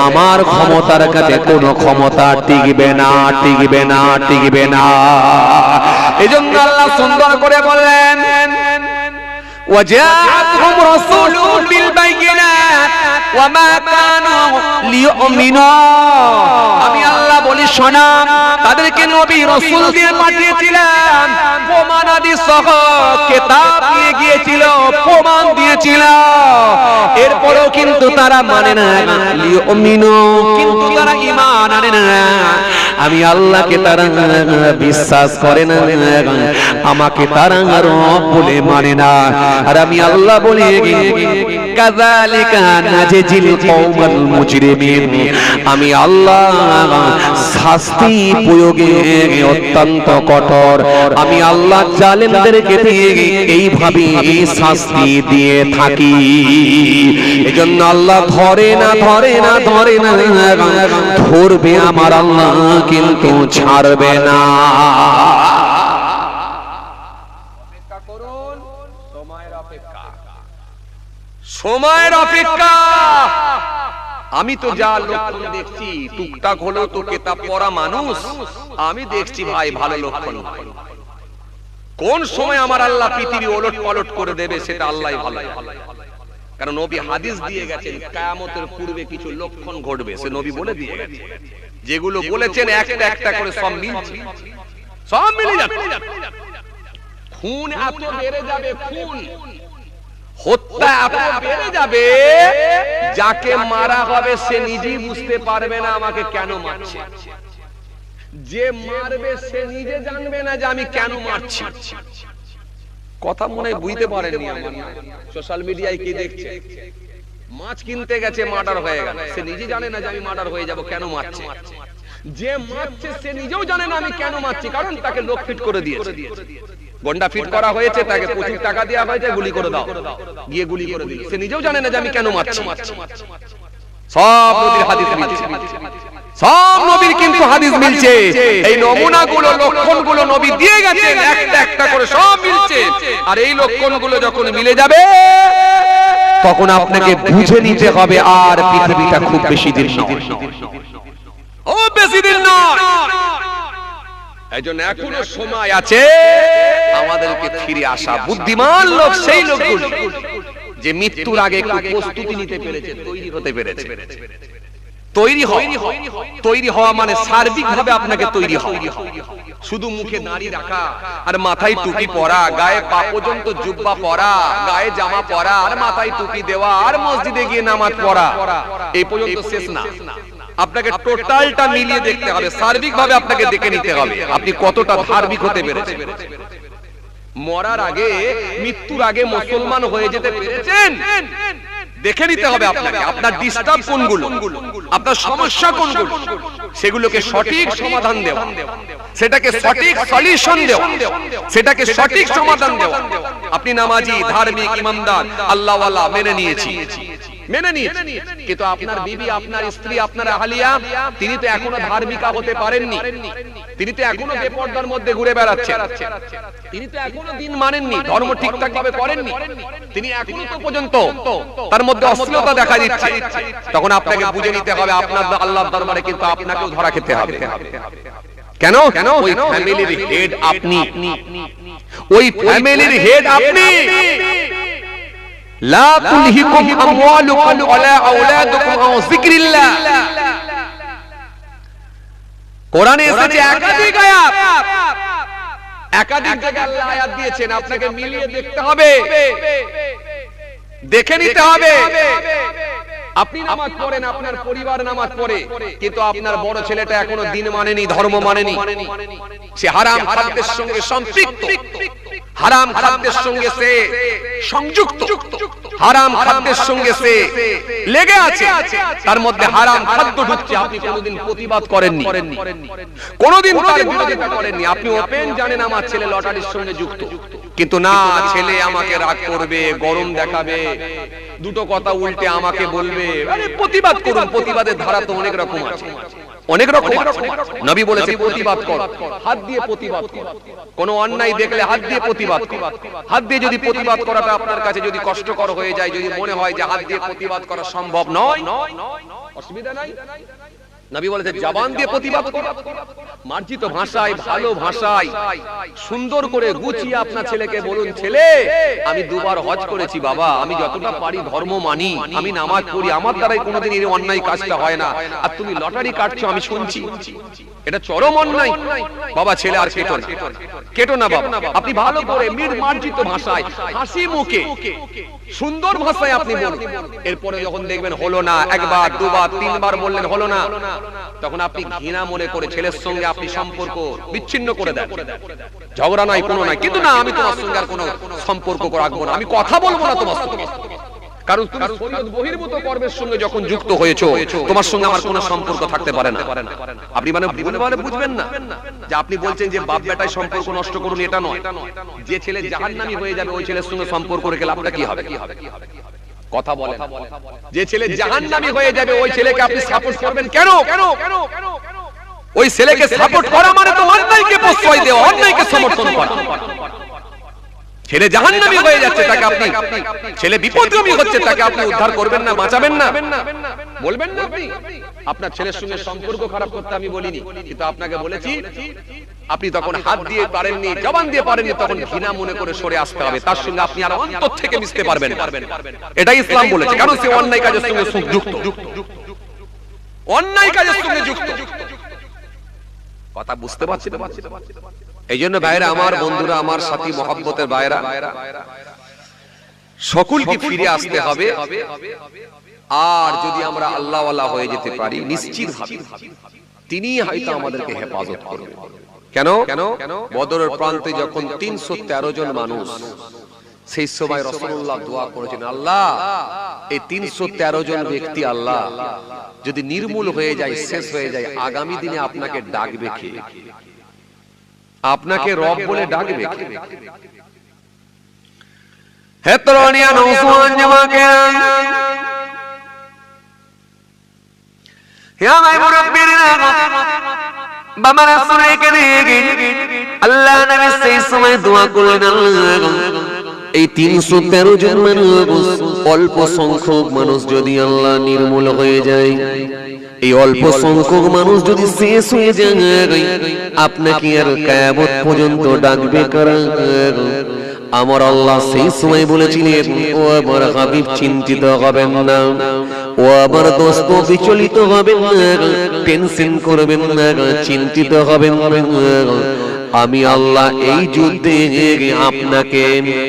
আমার ক্ষমতার কাছে কোনো ক্ষমতা টিকবে না, টিকবে না, টিকবে না। এজন্য আল্লাহ সুন্দর করে বললেন, وجاءتهم رسول بالبينات وما كانوا ليؤمنوا। আমি আল্লাহ বলি শোনা, তাদেরকে নবী রাসূল দিয়ে পাঠিয়েছিলাম, প্রমাণাদি সহ কিতাব দিয়ে গিয়েছিল, প্রমাণ দিয়েছিল। এরপরেও কিন্তু তারা মানে না, লিউমিনু, কিন্তু তারা ঈমান আনে না। আমি আল্লাহকে তারা বিশ্বাস করে না, আমাকে তারা রব বলে মানে না। আর আমি আল্লাহ বলি, কাযালিকা নাজিল কওমাল মুজরিমিন। আমি আল্লাহ শাস্তি প্রয়োগে অত্যন্ত কঠোর। আমি আল্লাহ জালেমদেরকে এইভাবে শাস্তি দিয়ে থাকি। এজন্য আল্লাহ ধরে না, ধরে না, ধরে না, ধরবে আমার আল্লাহ কিন্তু ছাড়বে না। সময়ের অপেক্ষা। আমি তো যা লক্ষণ দেখছি, টুকটাক হলেও তো কিতাব পড়া মানুষ, আমি দেখছি ভাই ভালো লক্ষণ। কোন সময় আমার আল্লাহ পৃথিবী ওলট পালট করে দেবে সেটা আল্লাহই ভালো। কারণ নবী হাদিস দিয়ে গেছেন, কিয়ামতের পূর্বে কিছু লক্ষণ ঘটবে, সে নবী বলে দিয়ে গেছেন। যেগুলো বলেছেন একটা একটা করে সব মিলছে, সব মিলে যাচ্ছে। খুন এত বেড়ে যাবে, খুন হত্যা এত বেড়ে যাবে, যাকে মারা হবে সে নিজেই বুঝতে পারবে না আমাকে কেন মারছে। যে মারবে সে নিজে জানবে না যে আমি কেন মারছি। কথা মনে বুঝতে পারেননি আমার। সোশ্যাল মিডিয়ায় কি দেখছে, মাছ কিনতে গেছে, মার্ডার হয়ে গেল, সে নিজে জানে না যে আমি মার্ডার হয়ে যাব, কেন মারছে। যে মারছে সে নিজেও জানে না আমি কেন মারছি, কারণ তাকে লোক ফিট করে দিয়েছে, গন্ডা ফিট করা হয়েছে, তাকে 25 টাকা দেওয়া হয়েছে, গুলি করে দাও, গিয়ে গুলি করে দিল। সে নিজেও জানে না যে আমি কেন মারছি। সব নবীর হাদিস মিলছে, সব নবীর কিন্তু হাদিস মিলছে। এই নমুনাগুলো, লক্ষণগুলো নবী দিয়ে গেছেন, একটা একটা করে সব মিলছে। আর এই লক্ষণগুলো যখন মিলে যাবে, তখন আপনাকে বুঝে নিতে হবে আর পৃথিবীটা খুব বেশি দিন নয়, ও বেশি দিন নয়। এইজন্য এখনো সময় আছে আমাদেরকে ফিরে আসা। বুদ্ধিমান লোক সেই লোকগুলো যে মৃত্যুর আগে একটু প্রস্তুতি নিতে পেরেছে, তৈরি হতে পেরেছে। তৈরি হওয়া মানে সার্বিকভাবে আপনাকে তৈরি হওয়া। শুধু মুখে দাড়ি রাখা আর মাথায় টুপি পরা, গায়ে পা পর্যন্ত জুব্বা পরা, গায়ে জামা পরা আর মাথায় টুপি দেওয়া আর মসজিদে গিয়ে নামাজ পড়া, এই পর্যন্ত শেষ না। আপনাকে টোটালটা মিলিয়ে দেখতে হবে, সার্বিকভাবে আপনাকে দেখে নিতে হবে আপনি কতটা ধার্মিক হতে পেরেছেন। মরার আগে, মৃত্যুর আগে মুসলমান হয়ে যেতে পেরেছেন, দেখে নিতে হবে আপনাকে। আপনার ডিস্টার্ব কোনগুলো, আপনার সমস্যা কোনগুলো, সেগুলোকে সঠিক সমাধান দেওয়া, সেটাকে সঠিক সলিউশন দেওয়া, সেটাকে সঠিক সমাধান দেওয়া। আপনি নামাজি, ধার্মিক, ইমানদার, আল্লাহওয়ালা মেনে নিয়েছি, কিন্তু আপনার বিবি, আপনার স্ত্রী, আপনার আহলিয়া, তিনি তো এখনো ধার্মিকা হতে পারেননি, তিনি তো এখনো বেপরদার মধ্যে ঘুরে বেড়াচ্ছেন, তিনি তো এখনো দিন মানেননি, ধর্ম ঠিকঠাক ভাবে করেননি, তিনি এখনো তো পর্যন্ত তার মধ্যে অশ্লীলতা দেখা দিচ্ছে। তখন আপনাকে বুঝে নিতে হবে আপনার আল্লাহর দরবারে কিন্তু আপনাকেও ধরা খেতে হবে। কেন? ওই ফ্যামিলির হেড আপনি, ওই ফ্যামিলির হেড আপনি। লা তুলহিকুম আমওয়ালুকুম ওয়ালা আওলাদুকুম আন যিকরিল্লাহ। কোরআনে এসেছে একাধিক আয়াত, একাধিক জায়গায় আল্লাহ আয়াত দিয়েছেন। আপনাকে মিলিয়ে দেখতে হবে, দেখে নিতে হবে। আপনি নামাজ পড়েন, আপনার পরিবার নামাজ পড়ে, কিন্তু আপনার বড় ছেলেটা এখনো দিন মানেনি, ধর্ম মানেনি, সে হারাম খাদ্যের সঙ্গে সম্পৃক্ত, হারাম খাদ্যের সঙ্গে সে সংযুক্ত, হারাম খাদ্যের সঙ্গে সে লেগে আছে, তার মধ্যে হারাম খাদ্য ঢুকছে, আপনি কোনোদিন প্রতিবাদ করেননি, কোনোদিন তার বিরোধিতা করেননি। আপনি ওপেন জানেন আমার ছেলে লটারির সঙ্গে যুক্ত, কিন্তু না, ছেলে আমাকে রাগ করবে, গরম দেখাবে, দুটো কথা উল্টে আমাকে বলবে। আরে প্রতিবাদ করুন, প্রতিবাদের ধারা তো অনেক রকম আছে, অনেক রকম আছে। নবী বলেছে প্রতিবাদ কর, হাত দিয়ে প্রতিবাদ কর, কোন অন্যায় দেখলে হাত দিয়ে প্রতিবাদ কর। হাত দিয়ে যদি প্রতিবাদ করাটা আপনার কাছে যদি কষ্টকর হয়ে যায়, যদি মনে হয় যে হাত দিয়ে প্রতিবাদ করা সম্ভব নয়, অসুবিধা নাই। নবী বলেছে জবান দিয়ে প্রতিবাদ কর, মার্জিত ভাষায়, ভালো ভাষায়, সুন্দর করে গুছিয়ে আপনার ছেলেকে বলুন, ছেলে আমি দুবার হজ করেছি বাবা, আমি যতটা পারি ধর্ম মানি, আমি নামাজ পড়ি, আমার দ্বারাই কোনোদিন এই অন্যায় কাজটা হয় না, আর তুমি লটারি কাটছো আমি শুনছি, এটা চরম অন্যায়। বাবা ছেলে আর কেটো না, কেটো না বাবা, আপনি ভালো করে মার্জিত ভাষায়, হাসি মুখে, সুন্দর ভাষায় আপনি বলুন। এরপরে যখন দেখবেন হলো না, একবার দুবার তিনবার বললেন হলো না, তখন আপনি ঘৃণা মনে করে ছেলের সঙ্গে আপনি সম্পর্ক বিচ্ছিন্ন করে দেন। ঝগড়া নাই, কোনো নাই, কিন্তু না আমি তোমার সঙ্গে আর কোনো সম্পর্ক রাখবো না, আমি কথা বলবো না তোমার সঙ্গে, কারণ তুমি শরীয়ত বহির্ভূত কর্মের সঙ্গে যখন যুক্ত হয়েছো, তোমার সঙ্গে আমার কোনো সম্পর্ক থাকতে পারে না। আপনি মানে বুঝবেন না যে আপনি বলছেন যে বাপ বেটায় সম্পর্ক নষ্ট করুন, এটা নয়। যে ছেলে জাহান্নামী হয়ে যাবে ওই ছেলের সঙ্গে সম্পর্ক রেখে লাভটা কি হবে? কথা বলেন। যে ছেলে জাহান্নামী হয়ে যাবে ওই ছেলেকে আপনি সাপোর্ট করবেন কেন? ওই ছেলেকে সাপোর্ট করা মানে তো অন্যায়কে প্রশ্রয় দেওয়া, অন্যায়কে সমর্থন করা। ছেলে জাহান্নামী হয়ে যাচ্ছে, তাকে আপনি, ছেলে বিপদগামী হচ্ছে, তাকে আপনি উদ্ধার করবেন না, বাঁচাবেন না, বলবেন না আপনি? আপনার ছেলের সঙ্গে সম্পর্ক খারাপ করতে আমি বলিনি, কিন্তু আপনাকে বলেছি আপনি তখন হাত দিয়ে পারেননি, জবান দিয়ে পারেননি, তখন ঘৃণা মনে করে সরে আসতে হবে, তার সঙ্গে আপনি আর অন্তর থেকে মিশতে পারবেন না। এটাই ইসলাম বলেছে, কারণ সে অন্যায় কাজের সঙ্গে যুক্ত, অন্যায় কাজের সঙ্গে যুক্ত। কথা বুঝতে পারছি? এই জন্য ভাইরা আমার, বন্ধুরা আমার, সাথী মহব্বতের ভাইরা, সকলকে ফিরে আসতে হবে। আর যদি আমরা আল্লাহওয়ালা হয়ে যেতে পারি, নিশ্চিতভাবে তিনি হয়তো আমাদেরকে হেফাজত করবেন। কেন? বদরের প্রান্তে যখন 313 জন মানুষ, সেই সময় রাসূলুল্লাহ দোয়া করেছেন, আল্লাহ এই 313 জন ব্যক্তি আল্লাহ যদি নির্মূল হয়ে যায়, শেষ হয়ে যায়, আগামী দিনে আপনাকে ডাকবে কে? আপনাকে রব বলে ডাকবে কে? হে তরুণিয়া নওজওয়ান যুবকেরা, হে আমার মুরব্বিরা, বাবারা শুনে কেনে আল্লাহ নবী সেই সময় দোয়া করলেন, এই 313 জন মানুষ, অল্প সংখ্যক মানুষ যদি আল্লাহ নির্মূল হয়ে যায়, এই অল্প সংখ্যক মানুষ যদি শেষ হয়ে যায়, আপনাকে আর কিয়ামত পর্যন্ত ডাকবে কারা? আমার আল্লাহ সেই সময় বলেছিলেন, ও আমার হাবিব চিন্তিত হবেন না, ও আমার দোস্ত বিচলিত হবেন না, টেনশন করবেন না, চিন্তিত হবেন না, আমি আল্লাহ এই যুদ্ধে আপনাকে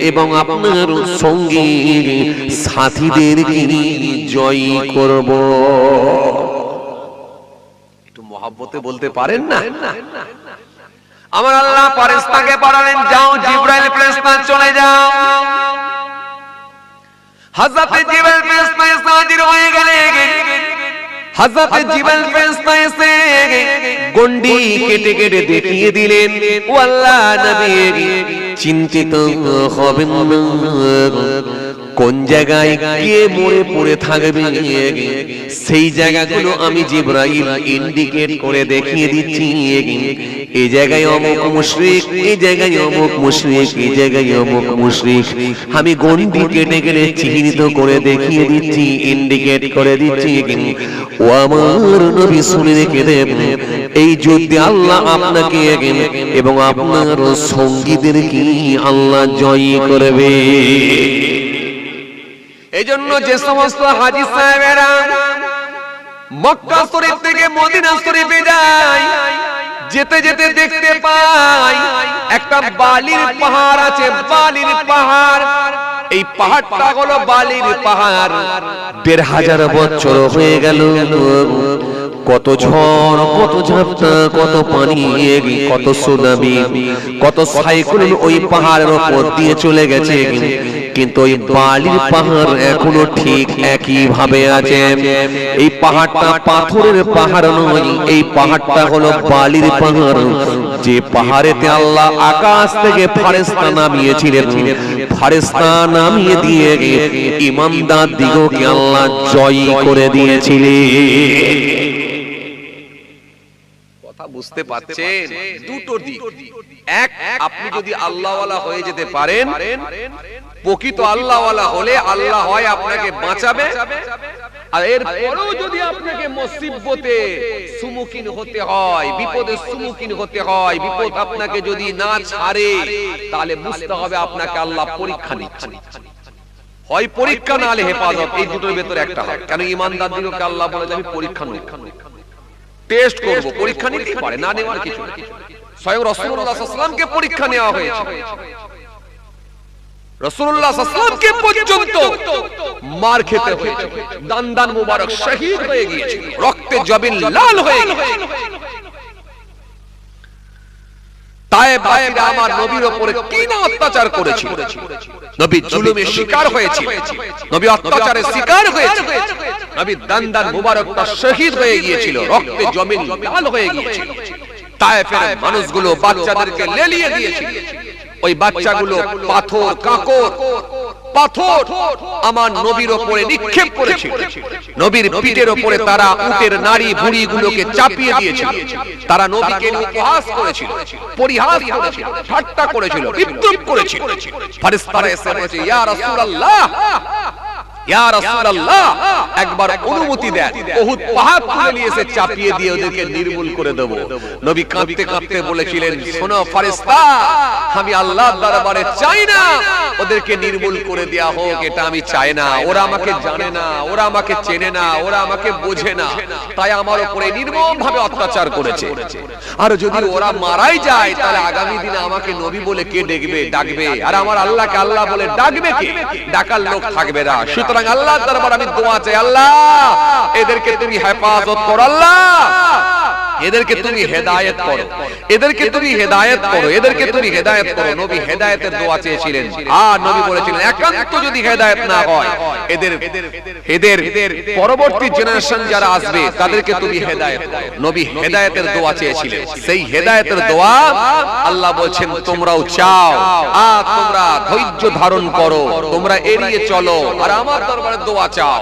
এবং আপনার সঙ্গী সাথীদেরকে জয় করব। একটু মহব্বতে বলতে পারেন না? আমার আল্লাহ ফেরেশতাকে পাঠালেন, যাও জিবরাইল ফেরেশতা চলে যাও। হযরত জিবরাইল ফেরেশতা হাজির হয়ে গেলেন। হযরত জিবরাইল ফেরেশতা এসে গন্ডি কেটে কেটে দেখিয়ে দিলেন, ও আল্লাহ নবী চিন্তিত হবেন না, কোন জায়গায় কে মরে পড়ে থাকবে সেই জায়গাগুলো আমি জিবরাইল ইন্ডিকেট করে দেখিয়ে দিচ্ছি। এই জায়গায় অমুক মুশরিক, এই জায়গায় অমুক মুশরিক, এই জায়গায় অমুক মুশরিক, আমি গন্ডি কেটে কেটে চিহ্নিত করে দেখিয়ে দিচ্ছি, ইন্ডিকেট করে দিচ্ছি। ও আমার নবী শুনে রেখে দেন, এই যুদ্ধে আল্লাহ আপনাকে এবং আপনার সঙ্গীদেরকে আল্লাহ জয় করবে। এই জন্য যে সমস্ত হাজী সাহেবেরা মক্কা শরীফ থেকে মদিনা শরীফে যায়, যেতে যেতে দেখতে পায় একটা বালির পাহাড় আছে, বালির পাহাড়। এই পাহাড়টা হলো বালির পাহাড়, ১৫০০ বছর হয়ে গেল, কত ঝড়, কত ঝাপটা, কত পানি, কত সুনামি, কত সাইক্লোন ওই পাহাড়ের উপর দিয়ে চলে গেছে, কিন্তু ওই বালির পাহাড় এখনো ঠিক একই ভাবে আছে। এই পাহাড়টা পাথরের পাহাড় নয়, এই পাহাড়টা হলো বালির পাহাড়, যে পাহাড়েতে আল্লাহ আকাশ থেকে ফেরেশতা নামিয়েছিলেন। ফেরেশতা নামিয়ে দিয়ে ঈমানদার দিগকে আল্লাহ জয় করে দিয়েছিলেন। কথা বুঝতে পারছেন? দুটো দিক। এক, আপনি যদি আল্লাহওয়ালা হয়ে যেতে পারেন, প্রকৃত আল্লাহওয়ালা হলে আল্লাহ হয় আপনাকে বাঁচাবে, আর এর পরেও যদি আপনাকে মুসিবতে সম্মুখীন হতে হয়, বিপদের সম্মুখীন হতে হয়, বিপদ আপনাকে যদি না ছাড়ে, তাহলে বুঝতে হবে আপনাকে আল্লাহ পরীক্ষা নিচ্ছেন। হয় পরীক্ষা, না হলে হেফাজত। এই দুটোর ভেতরে একটা হয়। কেন ঈমানদারদেরকে আল্লাহ বলে যে আমি পরীক্ষা নেব, টেস্ট করব। পরীক্ষা নিতে পারে, না নেওয়ার কিছু না। স্বয়ং রাসূলুল্লাহ সাল্লাল্লাহু আলাইহি ওয়াসাল্লামকে পরীক্ষা নেওয়া হয়েছে। রাসূলুল্লাহ সাল্লাল্লাহু আলাইহি ওয়াসাল্লামকে পর্যন্ত মার খেতে হয়েছে, দান মুবারক শহীদ হয়ে গিয়েছে, রক্তে জবিন লাল হয়ে গিয়েছে। তায়েফীরা আমার নবীর উপরে কি না অত্যাচার করেছিল। নবী জুলুমের শিকার হয়েছিল, নবী অত্যাচারের শিকার হয়েছিল, নবী দান মুবারকটা শহীদ হয়ে গিয়েছিল, রক্তে জমিন লাল হয়ে গিয়েছিল। তায়েফের মানুষগুলো বাচ্চাদেরকে লেলিয়ে দিয়েছিল। ওই বাচ্চাগুলো পাথর, কাঁকর, পাথর আমার নবীর উপরে নিক্ষেপ করেছিল। নবীর পিঠের উপরে তারা উটের নাড়ি ভুঁড়িগুলোকে চাপিয়ে দিয়েছিল। তারা নবীকে উপহাস করেছিল, পরিহাস করেছিল, ঠাট্টা করেছিল, বিদ্রুপ করেছিল। ফেরেশতারা এসে বলেছে, ইয়া রাসূলুল্লাহ, ইয়া রাসূলুল্লাহ, একবার অনুমতি দেন, উহুদ পাহাড় তুলে নিয়ে এসে চাপিয়ে দিয়ে ওদেরকে নির্মূল করে দেব। নবী কাঁদতে কাঁদতে বলেছিলেন, শোনো ফেরেশতা, আমি আল্লাহর দরবারে চাই না ওদেরকে নির্মূল করে দেয়া হোক, এটা আমি চাই না। ওরা আমাকে জানে না, ওরা আমাকে চেনে না, ওরা আমাকে বোঝে না, তাই আমার উপরে নির্মমভাবে অত্যাচার করেছে। আর যদি ওরা মারাই যায়, তাহলে আগামী দিনে আমাকে নবী বলে কে ডাকবে, আর আমার আল্লাহকে আল্লাহ বলে ডাকবে কে? ডাকার লোক থাকবে না। সুতরাং আল্লাহর দরবারে আমি দোয়া চাই, আল্লাহ এদেরকে তুমি হেফাজত করো, আল্লাহ এদেরকে তুমি হেদায়েত করো, এদেরকে তুমি হেদায়েত করো, এদেরকে তুমি হেদায়েত করো। নবী হেদায়েতের দোয়া চেয়েছিলেন। আর নবী বলেছিলেন, একান্ত যদি হেদায়েত না হয়, এদের পরবর্তী জেনারেশন যারা আসবে তাদেরকে তুমি হেদায়েত করো। নবী হেদায়েতের দোয়া চেয়েছিলেন। সেই হেদায়েতের দোয়া আল্লাহ বলছেন তোমরাও চাও, আর তোমরা ধৈর্য ধারণ করো, তোমরা এড়িয়ে চলো, আর আমার দরবারে দোয়া চাও।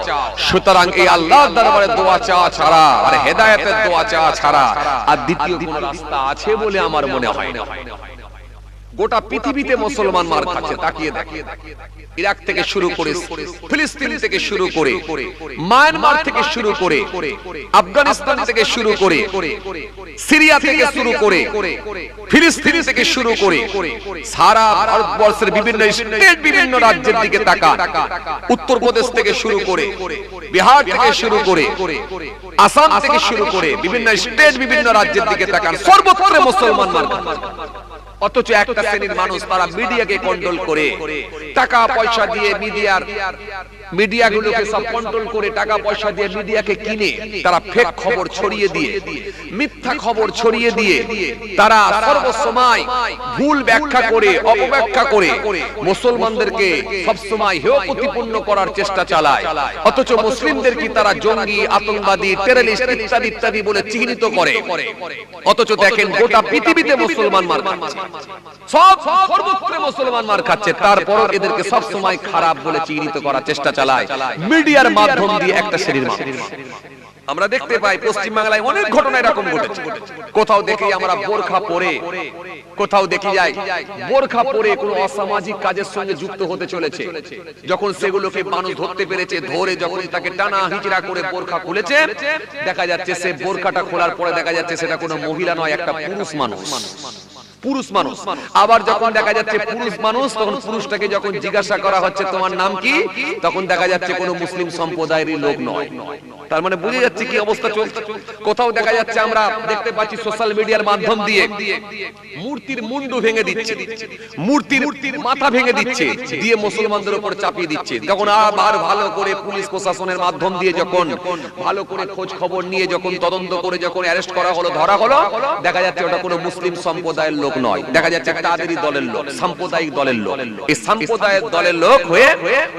সুতরাং এই আল্লাহর দরবারে দোয়া চাওয়া ছাড়া আর হেদায়েতের দোয়া চাওয়া ছাড়া আর দ্বিতীয় কোন রাস্তা আছে বলে আমার মনে হয় না। গোটা পৃথিবীতে মুসলমান মার খাচ্ছে, তাকিয়ে দেখেন। ইরাক থেকে শুরু করে, ফিলিস্তিন থেকে শুরু করে, মায়ানমার থেকে শুরু করে, আফগানিস্তান থেকে শুরু করে, সিরিয়া থেকে শুরু করে, ফিলিস্তিন থেকে শুরু করে, সারা ভারতবর্ষের বিভিন্ন স্টেট, বিভিন্ন রাজ্যের দিকে তাকান। উত্তরপ্রদেশ থেকে শুরু করে, বিহার থেকে শুরু করে, আসাম থেকে শুরু করে, বিভিন্ন স্টেট, বিভিন্ন রাজ্যের দিকে তাকান। সর্বত্র মুসলমান মার খাচ্ছে। অথচ একটা শ্রেণীর মানুষ তারা মিডিয়াকে কন্ট্রোল করে, টাকা পয়সা দিয়ে মিডিয়াগুলোকে সব কন্ট্রোল করে, টাকা পয়সা দিয়ে মিডিয়াকে কিনে তারা ফেক খবর ছড়িয়ে দিয়ে, মিথ্যা খবর ছড়িয়ে দিয়ে তারা সর্বসময় ভুল ব্যাখ্যা করে, অপব্যাখ্যা করে মুসলমানদেরকে সবসময় হেয় প্রতিপন্ন করার চেষ্টা চালায়। অথচ মুসলিমদেরকে তারা জঙ্গি, আতঙ্কবাদী, টেররিস্ট ইত্যাদি ইত্যাদি বলে চিহ্নিত করে। অথচ দেখেন গোটা পৃথিবীতে মুসলমান মার খাচ্ছে, সব সর্বত্র মুসলমান মার খাচ্ছে, তারপরও এদেরকে সব সময় খারাপ বলে চিহ্নিত করার চেষ্টা চালায় মিডিয়ার মাধ্যম দিয়ে একটা শ্রেণীর মানুষ। আমরা দেখতে পাই পশ্চিম বাংলায় অনেক ঘটনা এরকম ঘটেছে। কোথাও দেখি আমরা বোরখা পরে, কোথাও দেখি যায় বোরখা পরে কোনো অসামাজিক কাজের সঙ্গে যুক্ত হতে চলেছে। যখন সেগুলোকে মানুষ ধরতে পেরেছে, ধরে যখন তাকে টানা হিচড়া করে বোরখা খুলেছে, দেখা যাচ্ছে সে বোরখাটা খোলার পরে দেখা যাচ্ছে সেটা কোনো মহিলা নয়, একটা পুরুষ মানুষ। পুরুষ মানুষ। আবার যখন দেখা যাচ্ছে পুরুষ মানুষ, তখন পুরুষটাকে যখন জিজ্ঞাসা করা হচ্ছে তোমার নাম কি, তখন দেখা যাচ্ছে কোনো মুসলিম সম্প্রদায়ের লোক নয়। তার মানে বুঝে যাচ্ছে কি অবস্থা চলছে। কোথাও দেখা যাচ্ছে আমরা দেখতে পাচ্ছি সোশ্যাল মিডিয়ার মাধ্যম দিয়ে মূর্তির মুন্ডু ভেঙে দিচ্ছে, মূর্তির মাথা ভেঙে দিচ্ছে, দিয়ে মুসলমানদের উপর চাপিয়ে দিচ্ছে। যখন আবার ভালো করে পুলিশ প্রশাসনের মাধ্যম দিয়ে যখন ভালো করে খোঁজ খবর নিয়ে যখন তদন্ত করে যখন অ্যারেস্ট করা হলো, ধরা হলো, দেখা যাচ্ছে ওটা কোনো মুসলিম সম্প্রদায়ের লোক লোক নয়, দেখা যাচ্ছে তাদেরই দলের লোক, সাম্প্রদায়িক দলের লোক। এই সাম্প্রদায়ের দলের লোক হয়ে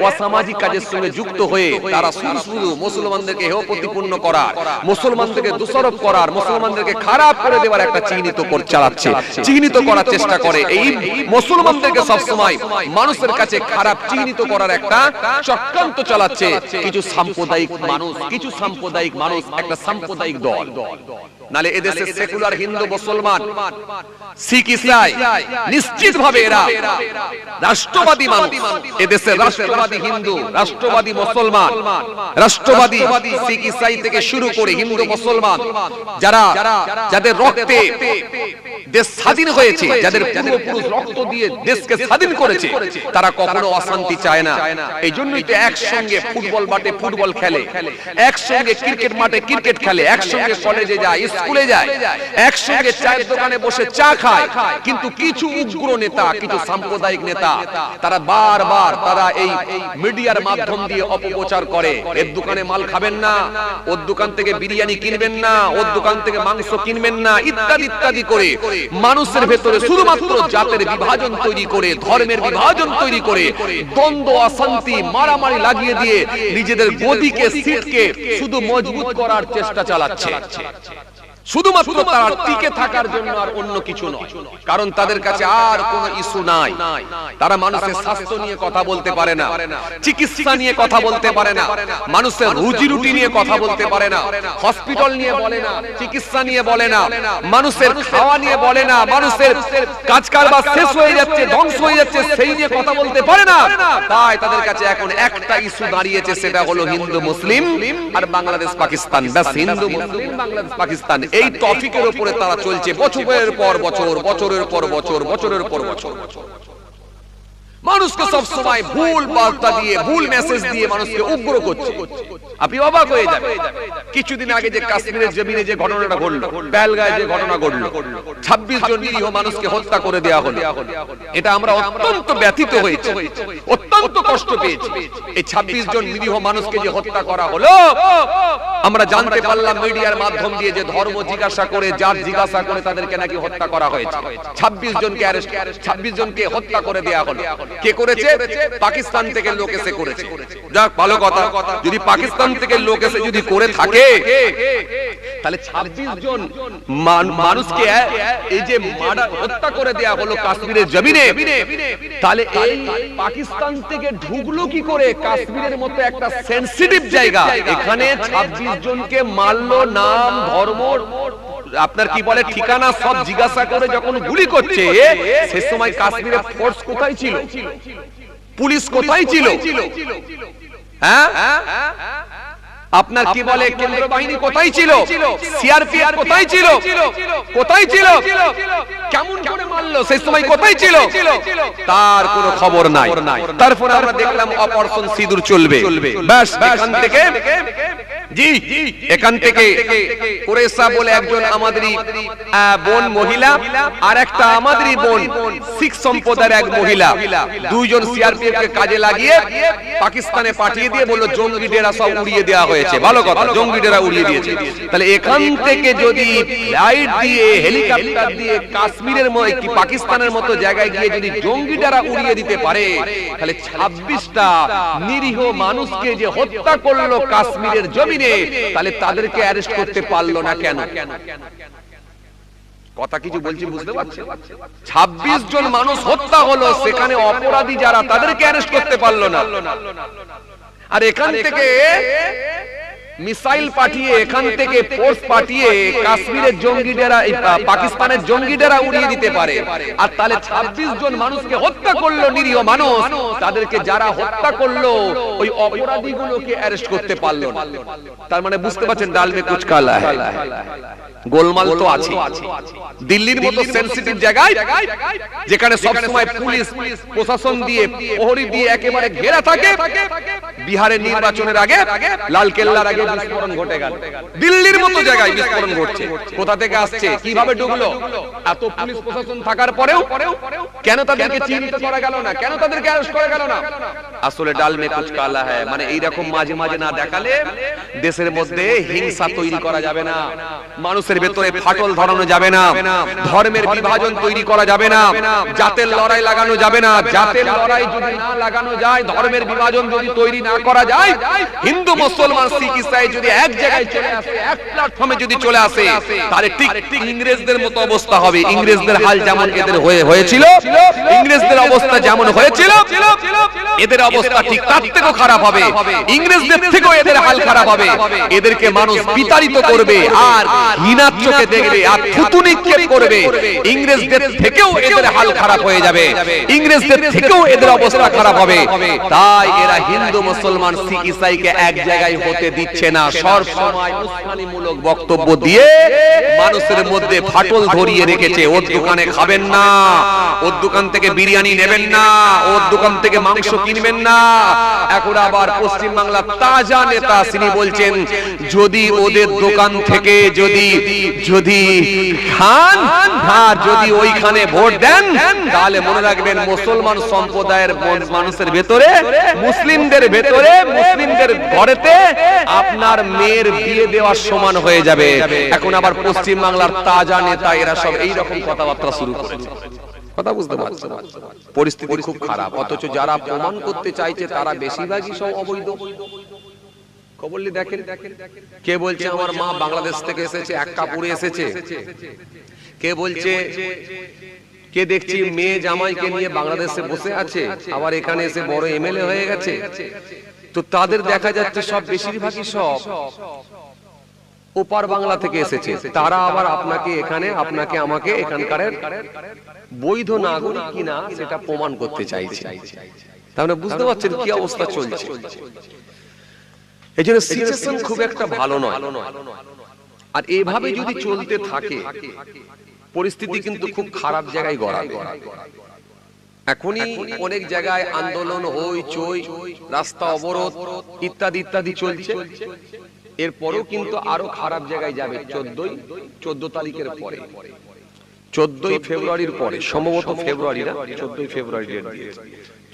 অসামাজিক কাজের সঙ্গে যুক্ত হয়ে তারা শুধু মুসলমানদেরকে হেয় প্রতিপন্ন করার, মুসলমানদেরকে দোষারোপ করার, মুসলমানদেরকে খারাপ করে দেওয়ার একটা চিহ্নিত করে চালাচ্ছে, চিহ্নিত করার চেষ্টা করে। এই মুসলমানদেরকে সবসময় মানুষের কাছে খারাপ চিহ্নিত করার একটা চক্রান্ত চালাচ্ছে কিছু সাম্প্রদায়িক মানুষ, একটা সাম্প্রদায়িক দল। নালে এদেশে সেকুলার হিন্দু, মুসলমান, শিখ, ইসাই নিশ্চিতভাবে এরা রাষ্ট্রবাদী মানুষ। এদেশে রাষ্ট্রবাদী হিন্দু, রাষ্ট্রবাদী মুসলমান, রাষ্ট্রবাদী শিখ, ইসাই থেকে শুরু করে হিন্দু, মুসলমান যাদের রক্তে দেশ স্বাধীন হয়েছে, যাদের পূর্বপুরুষ রক্ত দিয়ে দেশকে স্বাধীন করেছে, তারা কখনো অশান্তি চায় না। এই জন্যই তো একসঙ্গে ফুটবল মাঠে ফুটবল খেলে, একসঙ্গে ক্রিকেট মাঠে ক্রিকেট খেলে, একসঙ্গে কলেজে যায়, স্কুলে যায়, একসঙ্গে চায়ের দোকানে বসে চা খায়। কিন্তু কিছু উগ্র নেতা, কিছু সাম্প্রদায়িক নেতা, তারা বারবার তারা এই মিডিয়ার মাধ্যম দিয়ে অপপ্রচার করে, এর দোকানে মাল খাবেন না, ওর দোকান থেকে বিরিয়ানি কিনবেন না, ওর দোকান থেকে মাংস কিনবেন না, ইত্যাদি ইত্যাদি করে মানুষের ভেতরে শুধুমাত্র জাতের বিভাজন তৈরি করে, ধর্মের বিভাজন তৈরি করে, দ্বন্দ্ব, অশান্তি, মারামারি লাগিয়ে দিয়ে নিজেদের গদিকে, সিটকে শুধু মজবুত করার চেষ্টা চালাচ্ছে, শুধুমাত্র তারা টিকে থাকার জন্য, আর অন্য কিছু নয়। কারণ তাদের কাছে আর কোনো ইস্যু নাই। তারা মানুষের স্বাস্থ্য নিয়ে কথা বলতে পারে না, চিকিৎসা নিয়ে কথা বলতে পারে না, মানুষের রুজি রুটি নিয়ে কথা বলতে পারে না, হসপিটাল নিয়ে বলে না, চিকিৎসা নিয়ে বলে না, মানুষের খাওয়া নিয়ে বলে না, মানুষের কাজ কারবার শেষ হয়ে যাচ্ছে, ধ্বংস হয়ে যাচ্ছে, সেই নিয়ে কথা বলতে পারে না। তাই তাদের কাছে এখন একটা ইস্যু দাঁড়িয়েছে, সেটা হলো হিন্দু মুসলিম আর বাংলাদেশ পাকিস্তান। ব্যাস, হিন্দু মুসলিম, বাংলাদেশ পাকিস্তান, এই টপিকের উপরে তারা চলছে বছরের পর বছর, বছরের পর বছর, বছরের পর বছর। মানুষকে সব সময় ভুল বার্তা দিয়ে, ভুল মেসেজ দিয়ে মানুষকে উগ্র করছে। আপনি অবাক হয়ে যাবেন, কিছুদিন আগে যে কাশ্মীরের জমিনে যে ঘটনাটা ঘটলো, পেহেলগাঁয়ে যে ঘটনা ঘটলো, 26 জন নিরীহ মানুষকে হত্যা করে দেওয়া হলো, এটা আমরা অত্যন্ত ব্যথিত হয়েছি, অত্যন্ত কষ্ট পেয়েছি। এই 26 জন নিরীহ মানুষকে যে হত্যা করা হলো, আমরা জানতে পারলাম মিডিয়ার মাধ্যম দিয়ে যে ধর্ম জিজ্ঞাসা করে, জাত জিজ্ঞাসা করে তাদেরকে নাকি হত্যা করা হয়েছে। 26 জনকে অ্যারেস্ট, 26 জনকে হত্যা করে দেওয়া হলো। কে করেছে? পাকিস্তান থেকে লোক এসে করেছে। যাক, ভালো কথা। যদি পাকিস্তান থেকে লোক এসে যদি করে থাকে, তাহলে 26 জন মানুষকে এই যে হত্যা করে দেয়া হলো কাশ্মীরের জমিনে, তাহলে এই পাকিস্তান থেকে ঢুকলো কি করে কাশ্মীরের মতো একটা সেনসিটিভ জায়গা? এখানে 26 জনকে মারলো, নাম, ধর্ম, আপনার কি বলে ঠিকানা সব জিজ্ঞাসা করে যখন গুলি করছে, সে সময় কাশ্মীরে ফোর্স কোথায় ছিল? পুলিশ কোথায় ছিল? হ্যাঁ, আপনার কি বলে কেন্দ্র বাহিনী কোথায় ছিল? সিআরপিএফ কোথায় ছিল? কোথায় ছিল? কেমন করে মারলো সেই সময় কোথায় ছিল? তার কোনো খবর নাই। তারপরে আমরা দেখলাম অপারেশন সিঁদুর চলবে, ব্যাস এখান থেকে এখান থেকে কুরেশা বলে একজন আমাদেরই বোন মহিলা, আর একটা আমাদেরই বোন শিখ সম্প্রদায়ের এক মহিলা, দুইজন সিআরপিএফ কে কাজে লাগিয়ে পাকিস্তানে পাঠিয়ে দিয়ে বলল জঙ্গি ডেরা সব উড়িয়ে দেওয়া হয়েছে। ভালো কথা, জঙ্গি ডেরা উড়িয়ে দিয়েছে। তাহলে এখান থেকে যদি ফ্লাইট দিয়ে, হেলিকপ্টার দিয়ে কাশ্মীরের কি পাকিস্তানের মতো জায়গায় গিয়ে যদি জঙ্গি ডেরা উড়িয়ে দিতে পারে, তাহলে 26টা নিরীহ মানুষকে যে হত্যা করলো কাশ্মীরের জমিনে, তাহলে তাদেরকে অ্যারেস্ট করতে পারলো না কেন? কথা কিছু বলছি, বুঝতে পারছেন? 26 জন মানুষ হত্যা হলো, সেখানে অপরাধী যারা তাদেরকে অ্যারেস্ট করতে পারলো না। আর এখান থেকে মিসাইল পাঠিয়ে, এখান থেকে ফোর্স পাঠিয়ে কাশ্মীরের জঙ্গি ডেরা, পাকিস্তানের জঙ্গি ডেরা উড়িয়ে দিতে পারে। আর তাহলে 26 জন মানুষকে হত্যা করলো, নিরীহ মানুষ, তাদেরকে যারা হত্যা করলো ওই অপরাধীগুলোকে অ্যারেস্ট করতে পারলো না। তার মানে বুঝতে পারছেন ডাল মে কুছ কালা হ্যায়, গোলমাল তো আছে। দিল্লির মতো সেনসিটিভ জায়গায়, যেখানে সব সময় পুলিশ প্রশাসন দিয়ে, প্রহরী দিয়ে একেবারে ঘেরা থাকে, বিহারের নির্বাচনের আগে, লাল কেল্লার আগে বিস্ফোরণ ঘটে গেল, দিল্লির মতো জায়গায় বিস্ফোরণ ঘটছে। কোথা থেকে আসছে, কিভাবে ডুবলো? এত পুলিশ প্রশাসন থাকার পরেও কেন তাদেরকে চিহ্নিত করা গেল না, কেন তাদেরকে অ্যারেস্ট করা গেল না? আসলে ডাল মে কুছ কালা হ্যায়, মানে এইরকম মাঝে মাঝে না দেখালে দেশের মধ্যে হিংসা তৈরি করা যাবে না, মানুষের ভেতরে ফাটল ধরানো যাবে না, ধর্মের বিভাজন তৈরি করা যাবে না, জাতের লড়াই লাগানো যাবে না। জাতের লড়াই যদি না লাগানো যায়, ধর্মের বিভাজন যদি তৈরি না করা যায়, হিন্দু মুসলমান শিখ ইসাই যদি এক জায়গায় চলে আসে, এক প্ল্যাটফর্মে যদি চলে আসে, তাহলে ঠিক ইংরেজদের মতো অবস্থা হবে। ইংরেজদের হাল যেমন এদের হয়েছিল, ইংরেজদের অবস্থা যেমন হয়েছিল, এদের অবস্থা ঠিক তার থেকেও খারাপ হবে। ইংরেজদের থেকেও এদের হাল খারাপ হবে। এদেরকে মানুষ বিতাড়িত করবে আর ঘৃণার চোখে দেখবে আর থুতু নিক্ষেপ করবে। ইংরেজদের থেকেও এদের হাল খারাপ হয়ে যাবে, ইংরেজদের থেকেও এদের অবস্থা খারাপ হবে। তাই এরা হিন্দু মুসলমান শিখ ইসাইকে এক জায়গায় হতে দিচ্ছে না। সব সময় উস্কানিমূলক বক্তব্য দিয়ে মানুষের মধ্যে ফাটল ধরিয়ে রেখেছে। ওর দোকানে খাবেন না, ওর দোকান থেকে বিরিয়ানি নেবেন না, ওর দোকান থেকে মাংস কিনবেন না। এখন আবার পশ্চিম বাংলার তাজা নেতা তিনি বলছেন, যদি ওদের দোকান থেকে যদি খান আর যদি ওইখানে ভোট দেন, তাহলে মনে রাখবেন মুসলমান সম্প্রদায়ের মানুষের ভেতরে, মুসলিমদের ভেতরে, মুসলিমদের ঘরেতে আপনার মেয়ের বিয়ে দেওয়ার সমান হয়ে যাবে। এখন আবার পশ্চিম বাংলার তাজা নেতা এরা সব এইরকম কথাবার্তা শুরু করেছে। কথা বুঝতে পারছেন? পরিস্থিতি খুব খারাপ। অথচ যারা প্রমাণ করতে চাইছে তারা বেশিরভাগই সব অবৈধ। খবরলি দেখেন, কে বলছে আমার মা বাংলাদেশ থেকে এসেছে, এক কাপড়ে এসেছে। কে বলছে, কে দেখছি মেয়ে জামাইকে নিয়ে বাংলাদেশে বসে আছে, আবার এখানে এসে বড় এমএলএ হয়ে গেছে। তো তাদের দেখা যাচ্ছে সব বেশিরভাগই সব ওপার বাংলা থেকে এসেছে। তারা আবার আপনাকে এখানে, আপনাকে আমাকে এখানকার বৈধ নাগরিক কিনা সেটা প্রমাণ করতে চাইছে। তাহলে বুঝতে পারছেন কি অবস্থা চলছে। এই জন্য সিচুয়েশন খুব একটা ভালো নয়। আর এইভাবে যদি চলতে থাকে পরিস্থিতি কিন্তু খুব খারাপ জায়গায় গড়াবে। এখনই অনেক জায়গায় আন্দোলন, হইচই, রাস্তা অবরোধ ইত্যাদি ইত্যাদি চলছে। এরপরেও কিন্তু আরো খারাপ জায়গায় যাবে। 14 তারিখের পরে, 14 ফেব্রুয়ারির পরে, সম্ভবত ফেব্রুয়ারি না, 14 ফেব্রুয়ারি ডেট দিয়েছে।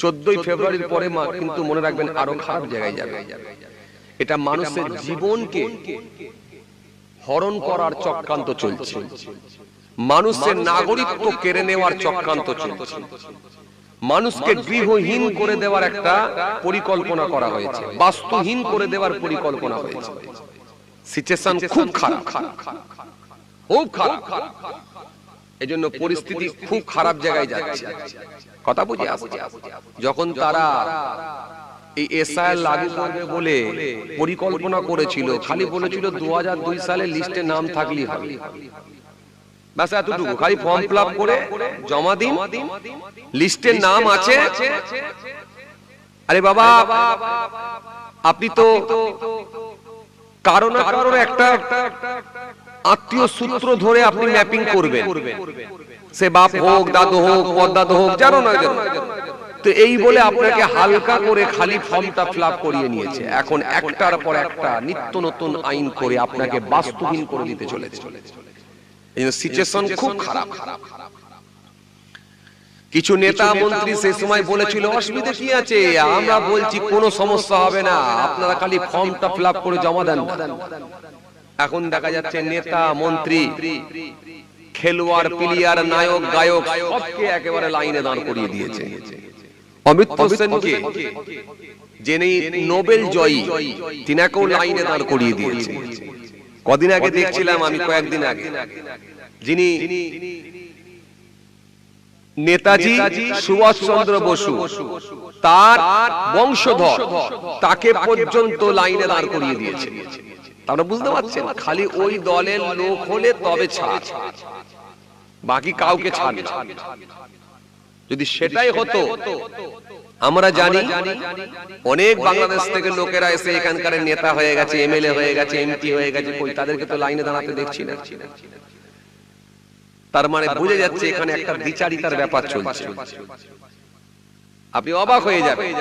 14 ফেব্রুয়ারির পরে কিন্তু মনে রাখবেন আরো খারাপ জায়গায় যাবে। এটা মানুষের জীবনকে হরণ করার চক্রান্ত চলছে, মানুষের নাগরিকত্ব কেড়ে নেওয়ার চক্রান্ত চলছে, মানুষকে গৃহহীন করে দেওয়ার একটা পরিকল্পনা করা হয়েছে, বাস্তুহীন করে দেওয়ার পরিকল্পনা হয়েছে। সিচুয়েশন খুব খারাপ, খুব খারাপ। এজন্য পরিস্থিতি খুব খারাপ জায়গায় যাচ্ছে। কথা বুঝে আসছে। যখন তারা এই এসআইআর লাগু করবে বলে পরিকল্পনা করেছিল, খালি বলেছিল 2002 সালে লিস্টে নাম থাকলেই হবে, বাস এতটুকু। খালি ফর্ম ফিল আপ করে জমা দিন, লিস্টে নাম আছে। আরে বাবা, আপনি তো কারো না কারোর একটা আত্মীয় সূত্র ধরে আপনি ম্যাপিং করবেন, সে বাপ হোক, দাদু হোক, পরদাদু হোক, জানো না জানো। তো এই বলে আপনাকে হালকা করে খালি ফর্মটা ফিল আপ করিয়ে নিয়েছে। এখন একটার পর একটা নিত্য নতুন আইন করে আপনাকে বাস্তুহীন করে দিতে চলেছে। এই সিচুয়েশন খুব খারাপ। কিছু নেতা মন্ত্রী সেই সময় বলেছিল অসুবিধা কি আছে, আমরা বলছি কোনো সমস্যা হবে না, আপনারা খালি ফর্মটা ফিল আপ করে জমা দেন। এখন দেখা যাচ্ছে নেতা মন্ত্রী, খেলোয়াড়, প্লেয়ার, নায়ক, গায়ক সবকে একেবারে লাইনে দাঁড় করিয়ে দিয়েছে। অমিতাভ সেনকে, যিনি নোবেল জয়ী, তিনাকেও লাইনে দাঁড় করিয়ে দিয়েছে। কদিন আগে দেখছিলাম আমি, কয়েকদিন আগে, যিনি নেতাজি সুভাষচন্দ্র বসু, তার বংশধর, তাকে পর্যন্ত লাইনে দাঁড় করিয়ে দিয়েছে। তাহলে বুঝতে পারছেন, খালি ওই দলের লোক হলে তবে ছাড়, বাকি কাউকে ছাড় না। যদি সেটাই হতো, আমরা জানি অনেক বাংলাদেশ থেকে লোকেরা এসে এখানকার নেতা হয়ে গেছে, এমএলএ হয়ে গেছে, এমপি হয়ে গেছে, কই তাদেরকে তো লাইনে দাঁড়াতে দেখছি না। তার মানে বুঝে যাচ্ছে এখানে একটা দ্বিচারিতার ব্যাপার চলছে। আপনি অবাক হয়ে যাবেন।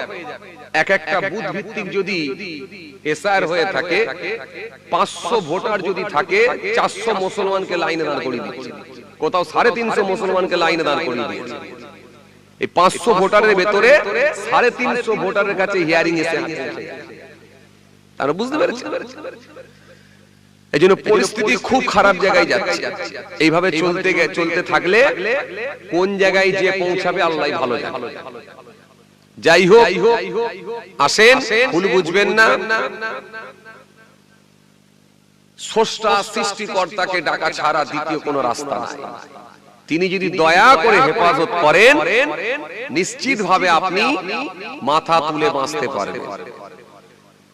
এক একটা বুথ ভিত্তিক যদি এসআর হয়ে থাকে, 500 ভোটার যদি থাকে, 400 মুসলমানকে লাইনে দাঁড় করিয়ে দিচ্ছে, কোথাও 350 মুসলমানকে লাইনে দাঁড় করিয়ে দিয়েছে। এই 500 ভোটারের ভেতরে 350 ভোটারের কাছে হিয়ারিং এসে তারা বুঝতে পেরেছেন। এই জন্য পরিস্থিতি খুব খারাপ জায়গায় যাচ্ছে। এইভাবে চলতে থাকলে কোন জায়গায় যে পৌঁছাবে আল্লাহই ভালো জানে। যাই হোক, আসেন, ভুল বুঝবেন না, স্রষ্টা সৃষ্টিকর্তাকে ডাকা ছাড়া দ্বিতীয় কোনো রাস্তা নাই। তিনি যদি দয়া করে হেফাজত করেন, নিশ্চিতভাবে আপনি মাথা তুলে বাঁচতে পারবেন।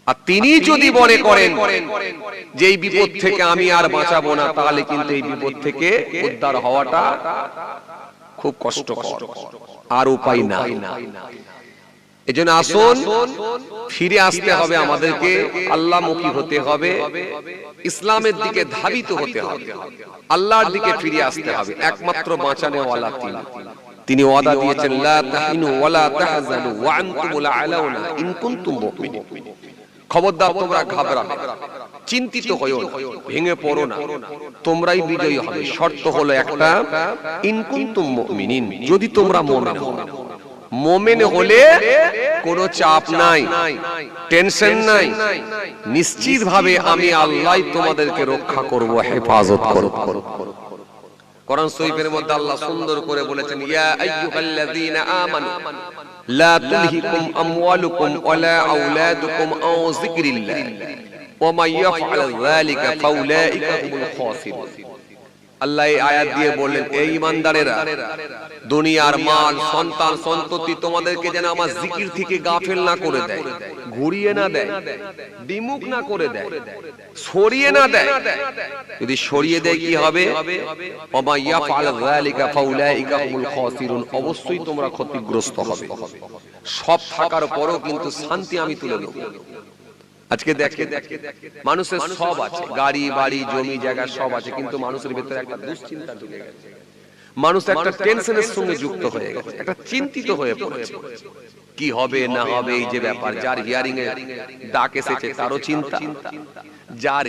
আর তিনি যদি মনে করেন যে এই বিপদ থেকে আমি আর বাঁচাবো না, তাহলে কিন্তু এই বিপদ থেকে উদ্ধার হওয়াটা খুব কষ্টকর, আর উপায় নাই। এজন্য আসুন, ফিরে আসতে হবে আমাদেরকে, আল্লাহমুখী হতে হবে, ইসলামের দিকে ধাবিত হতে হবে, আল্লাহর দিকে ফিরে আসতে হবে। একমাত্র বাঁচানেওয়ালা তিনি ওয়াদা দিয়েছেন, লা তাহিনু ওয়ালা তাহজানু ওয়া আনতুমুল আলাউনা ইন কুনতুম মুমিনিন। খবরদার, তোমরা ঘাবড়াবে, চিন্তিত হইও না, ভেঙে পড়ো না, তোমরাই বিজয়ী হবে। শর্ত হলো একটা, ইন কুনতুম মুমিনিন, যদি তোমরা মুমিন হও। মুমিন হলে কোনো চাপ নাই, টেনশন নাই, নিশ্চিতভাবে আমি আল্লাহ তোমাদেরকে রক্ষা করব, হেফাজত করব। কোরআন শরীফের মধ্যে আল্লাহ সুন্দর করে বলেছেন, ইয়া আইয়ুহাল্লাযীনা আমানু লা তুলহিকুম আমওয়ালুকুম ওয়ালা আওলাদুকুম আন যিকরিল্লাহ ওয়া মান ইয়াফআল যালিকা ফাউলাইকা হুমুল খাসিরুন। আল্লাহ এই আয়াত দিয়ে বললেন, এই ঈমানদারেরা, দুনিয়ার মাল, সন্তান, সন্ততি তোমাদেরকে যেন আমার জিকির থেকে গাফেল না করে দেয়, ঘুরিয়ে না দেয়, বিমুখ না করে দেয়, সরিয়ে না দেয়। যদি সরিয়ে দেয় কি হবে? ওয়া মান ইয়াফআল যালিকা ফাউলাইকা হুমুল খাসিরুন, অবশ্যই তোমরা ক্ষতিগ্রস্ত হবে। সব থাকার পরেও কিন্তু শান্তি আমি তুলে নেব। আজকে দেখে মানুষের সব আছে, গাড়ি বাড়ি জমি জায়গা সব আছে, কিন্তু মানুষের ভিতরে একটা দুশ্চিন্তা ঢুকে গেছে, মানুষ একটা টেনশনের সঙ্গে যুক্ত হয়ে গেছে, একটা চিন্তিত হয়ে পড়েছে, কি হবে না হবে। এই যে ব্যাপার, যার হিয়ারিং এ ডাক এসেছে তারও চিন্তা, যার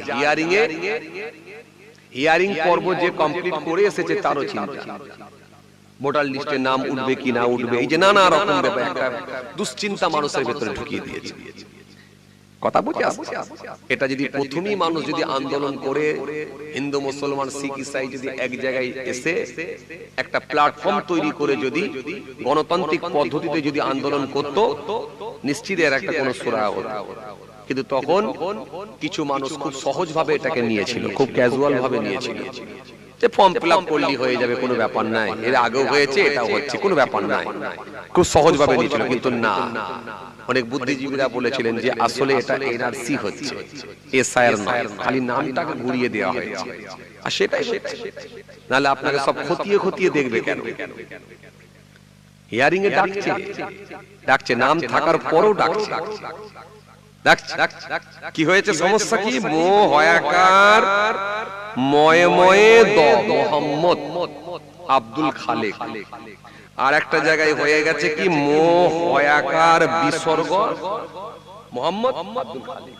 হিয়ারিং পর্ব যে কমপ্লিট করে এসেছে তারও চিন্তা, ভোটার লিস্টে নাম উঠবে কি না উঠবে, এই যে নানা রকম ব্যাপার, একটা দুশ্চিন্তা মানুষের ভিতরে ঢুকিয়ে দিয়েছে। কথা বুঝে আসছে? এটা যদি প্রথমেই মানুষ যদি আন্দোলন করে, হিন্দু মুসলমান শিখ ইসাই যদি এক জায়গায় এসে একটা প্ল্যাটফর্ম তৈরি করে যদি গণতান্ত্রিক পদ্ধতিতে যদি আন্দোলন করত, নিশ্চিত এর একটা কোনো সুরাহা হতো। কিন্তু তখন কিছু মানুষ খুব সহজভাবে এটাকে নিয়েছিল, খুব ক্যাজুয়াল ভাবে নিয়েছিল, যে ফর্ম ফিল আপ করলেই হয়ে যাবে, কোনো ব্যাপার নাই, এর আগেও হয়েছে, এটাও হচ্ছে, কোনো ব্যাপার নাই, খুব সহজভাবে নিয়েছিল। কিন্তু না, অনেক বুদ্ধিজীবীরা বলেছিলেন যে আসলে এটা এনআরসি হচ্ছে, এসআইআর নয়, খালি নামটাকে ঘুরিয়ে দেওয়া হয়েছে। আর সেটাই হচ্ছে, নাহলে আপনাকে সব খতিয়ে খতিয়ে দেখবে কেন? হিয়ারিং এ ডাকছে, নাম থাকার পরও ডাকছে। কি হয়েছে, সমস্যা কি? মোহয়াকার ময়ে ময়ে দ মোহাম্মদ আব্দুল খালেক। আর একটা জায়গায় হয়ে গেছে কি, মোহয়াকার বিসর্গ মোহাম্মদ আব্দুল খালেক।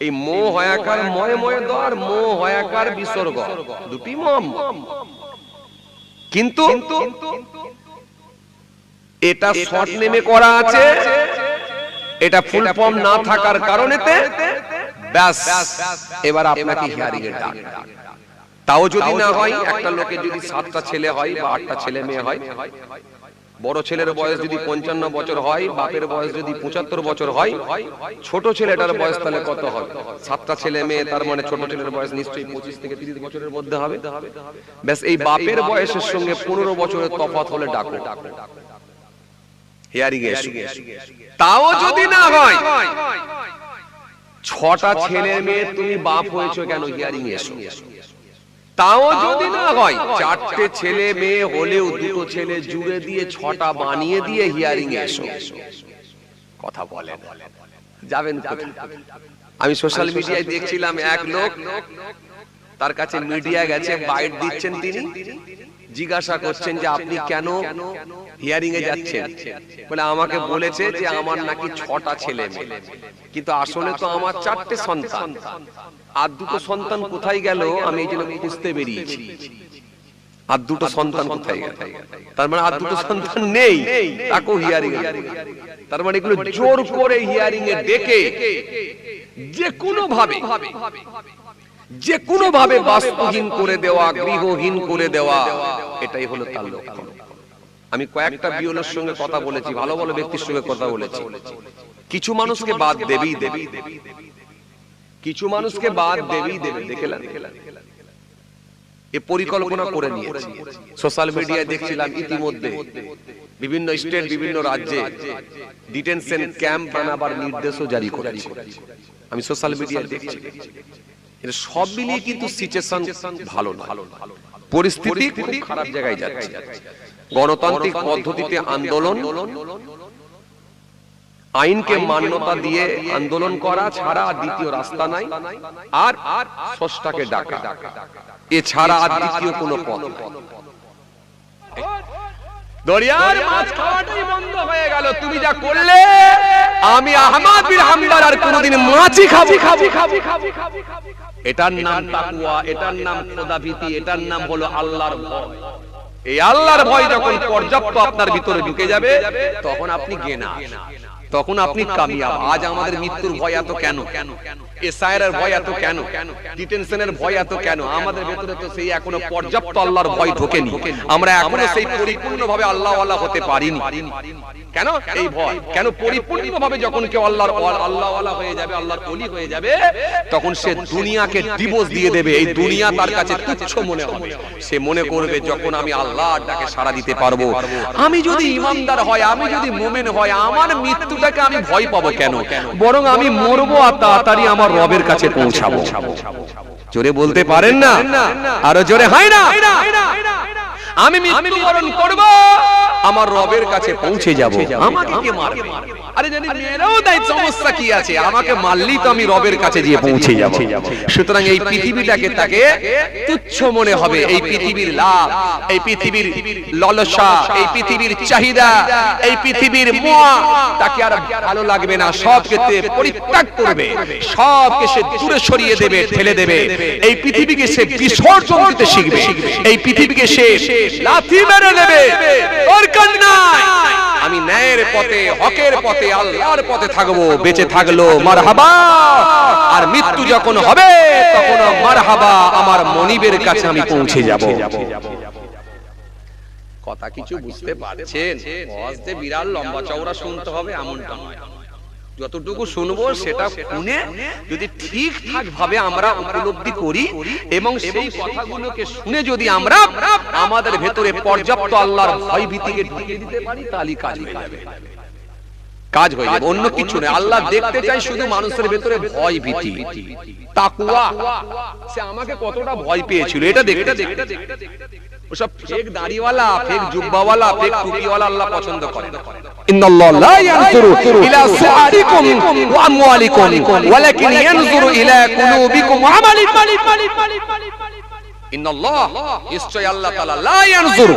এই মোহয়াকার ময়ে ময়ে দ আর মোহয়াকার বিসর্গ দুটি মোহাম্মদ, কিন্তু এটা শর্ট নেমে করা আছে, এটা ফুল ফর্ম না থাকার কারণেতে ব্যাস এবার আপনাকে হিয়ারিং এর ডাক। তাও যদি না হয়, একটা লোকের যদি 7টা ছেলে হয় বা 8টা ছেলে মেয়ে হয়, বড় ছেলের বয়স যদি 55 বছর হয়, বাপের বয়স যদি 75 বছর হয়, ছোট ছেলেটার বয়স তাহলে কত হবে? 7টা ছেলে মেয়ে, তার মানে ছোট ছেলের বয়স নিশ্চয়ই 25 থেকে 30 বছরের মধ্যে হবে। ব্যাস এই বাপের বয়সের সঙ্গে 15 বছরের তফাৎ হলে ডাকো, হিয়ারিং এ এসো। তাও যদি না হয়, 6টা ছেলে মেয়ে, তুমি বাপ হয়েছো কেন, হিয়ারিং এ এসো। তাও যদি না হয়, 4টে ছেলে মেয়ে হলেও 2টো ছেলে জুড়ে দিয়ে 6টা বানিয়ে দিয়ে হিয়ারিং এ এসো। কথা বলেন, যাবেন কোথায়? আমি সোশ্যাল মিডিয়ায় দেখছিলাম, এক লোক, তার কাছে মিডিয়া গেছে, বাইট দিচ্ছেন তিনি, জিজ্ঞাসা করছেন যে আপনি কেন হিয়ারিং এ যাচ্ছেন? বলে আমাকে বলেছে যে আমার নাকি 6টা ছেলে মেয়ে, কিন্তু আসলে তো আমার 4টে সন্তান। আর 2টো সন্তান কোথায় গেল আমি এই জন্য খুঁজতে বেরিয়েছি। আর 2টো সন্তান কোথায় গেল? তার মানে আর 2টো সন্তান নেই, তাকেও হিয়ারিং এ। তার মানে এগুলো জোর করে হিয়ারিং এ ডেকে যে কোনো ভাবে বাস্তুহীন করে দেওয়া, গৃহহীন করে দেওয়া, এটাই হলো তার লক্ষ্য। আমি কয়েকটা বিওলের সঙ্গে কথা বলেছি, ভালো ভালো ব্যক্তির সঙ্গে কথা বলেছি। কিছু মানুষকে বাদ দেবেই দেবে, কিছু মানুষকে বাদ দেবেই দেবে। দেখলেন এ পরিকল্পনা করে নিয়েছে। সোশ্যাল মিডিয়ায় দেখছিলাম ইতিমধ্যে বিভিন্ন স্টেট, বিভিন্ন রাজ্যে ডিটেনশন ক্যাম্প বানাবার নির্দেশও জারি করেছে। আমি সোশ্যাল মিডিয়ায় দেখছি। এটা সব মিলিয়ে কিন্তু সিচুয়েশন ভালো না, পরিস্থিতি খুব খারাপ জায়গায় যাচ্ছে। গণতান্ত্রিক পদ্ধতিতে আন্দোলন, আইনকে মান্যতা দিয়ে আন্দোলন করা ছাড়া দ্বিতীয় রাস্তা নাই। আর স্রষ্টাকে ডাকা, এছাড়া আর দ্বিতীয় কোনো পথ নাই। দরিয়ার মাছ খাওয়াটাই বন্ধ হয়ে গেল। তুমি যা করলে, আমি আহমদ বিন হাম্বল আর কোনদিন মাছই খাবো। এটার নাম তাকওয়া, এটার নাম খোদাভীতি, এটার নাম হলো আল্লাহর ভয়। এই আল্লাহর ভয় যখন পর্যাপ্ত আপনার ভিতরে ঢুকে যাবে, তখন আপনি গেনা, তখন আপনি কামিয়াব। আজ আমাদের মৃত্যুর ভয় এত কেন? এসআইআর ভয় এত কেন? ডিটেনশনের ভয় এত কেন? আমাদের ভেতরে তো সেই এখনো পর্যাপ্ত আল্লাহর ভয় ঢোকেনি। আমরা এখনো সেই পরিপূর্ণভাবে আল্লাহওয়ালা হতে পারিনি। কেন এই ভয়? কেন পরিপূর্ণভাবে যখন কেউ আল্লাহওয়ালা হয়ে যাবে, আল্লাহর ওলি হয়ে যাবে, তখন সে দুনিয়াকে ডিভোর্স দিয়ে দেবে। এই দুনিয়া তার কাছে তুচ্ছ মনে হবে। সে মনে করবে যখন আমি আল্লাহর ডাকে সাড়া দিতে পারবো, আমি যদি ইমানদার হয়, আমি যদি মুমিন হয়, আমার মৃত্যুটাকে আমি ভয় পাবো কেন? বরং আমি মরবো আর তাড়াতাড়ি আমার রবের কাছে পৌঁছাবো। জোরে বলতে পারেন না? আরো জোরে হয় না? আমি মৃত্যুবরণ করব, আমার রবের কাছে পৌঁছে যাব। আমাকে কে মারবে? আরে জানি মেয়েরাও তাই, সমস্যা কি আছে? আমাকে মারলেই তো আমি রবের কাছে গিয়ে পৌঁছে যাব। সুতরাং এই পৃথিবীটাকে তাকে তুচ্ছ মনে হবে। এই পৃথিবীর লাভ, এই পৃথিবীর লালসা, এই পৃথিবীর চাহিদা, এই পৃথিবীর মোহ তাকে আর ভালো লাগবে না। সবকে পরিত্যাগ করবে, সবকে সে দূরে সরিয়ে দেবে, ঠেলে দেবে। এই পৃথিবীকে সে বিসর্জন দিতে শিখবে। এই পৃথিবীকে সে লাথি মেরে নেবে। দরকার নাই, আমি ন্যায়ের পথে, হকের পথে, আল্লাহর পথে থাকবো। বেঁচে থাকলো মারহাবা, আর মৃত্যু যখন হবে তখন মারহাবা, আমার মনিবের কাছে আমি পৌঁছে যাব। কথা কিছু বুঝতে পারছেন? ওয়াজে বিরাট লম্বা চওড়া শুনতে হবে এমনটা নয়। যতটুকু শুনবো সেটা শুনে যদি ঠিকঠাক ভাবে আমরা উপলব্ধি করি এবং সেই কথাগুলোকে শুনে যদি আমরা আমাদের ভেতরে পর্যাপ্ত আল্লাহর ভয় ভীতিকে ঢুকিয়ে দিতে পারি, তাহলে কাজ হয়ে যাবে। কাজ হয়ে যাবে, অন্য কিছু নয়। আল্লাহ দেখতে চাই শুধু মানুষের ভেতরে ভয় ভীতি, তাকওয়া। সে আমাকে কতটা ভয় পেয়েছিল এটা দেখতে। ওসব ফেক দাড়িওয়ালা, ফেক জুব্বাওয়ালা, ফেক টুপিওয়ালা আল্লাহ পছন্দ করে না। ইন্নাল্লাহ লা ইয়ানজুরু ইলা সুআরিকুম ওয়া আমওয়ালিকুম ওয়ালাকিন ইয়ানজুরু ইলা কুলুবিকুম ওয়া আমালিকুম। ইন্নাল্লাহ, নিশ্চয় আল্লাহ তাআলা লা ইয়ানজুরু,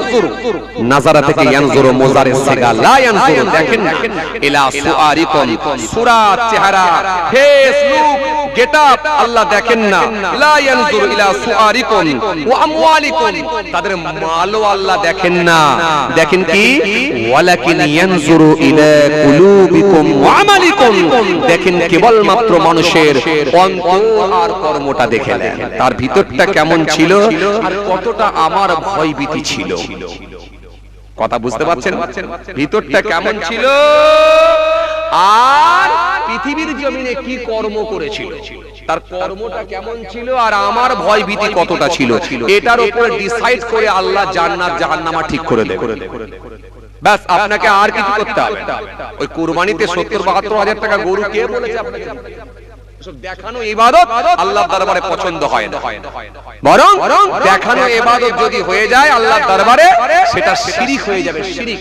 নাজারা থেকে ইয়ানজুরু মুজারে সিগা, লা ইয়ানজুরু দেখেন না, ইলা সুআরিকুম, সুরাত, চেহারা, ফেস, লুক, গেটআপ আল্লাহ দেখেন না। লা ইয়ানজুরু ইলা সুআরিকুম ওয়া আমওয়ালিকুম, তাদের মালও আল্লাহ দেখেন না। দেখেন কি? ওয়ালাকিন ইয়ানজুরু ইলা কুলুবিকুম ওয়া আমালিকুম, দেখেন কেবলমাত্র মানুষের অন্তর আর কর্মটা দেখেন, তার ভিতরটা কেমন ছিল আর কতটা আমার ভয় ভীতি ছিল। কথা বুঝতে পারছেন? ভিতরটা কেমন ছিল আর পৃথিবীর জমিনে কি কর্ম করেছিল, তার কর্মটা কেমন ছিল আর আমার ভয় ভীতি কতটা ছিল, এটার উপরে ডিসাইড করে আল্লাহ জান্নাত জাহান্নাম ঠিক করে দেবে। ব্যাস, আপনাকে আর কিছু করতে হবে না। ওই কুরবানিতে ৭০-৭২ হাজার টাকা গরু কে বলেছে আপনাকে? দেখানো ইবাদত আল্লাহর দরবারে পছন্দ হয় না, বরং দেখানো ইবাদত যদি হয়ে যায় আল্লাহর দরবারে সেটা শিরক হয়ে যাবে। শিরক,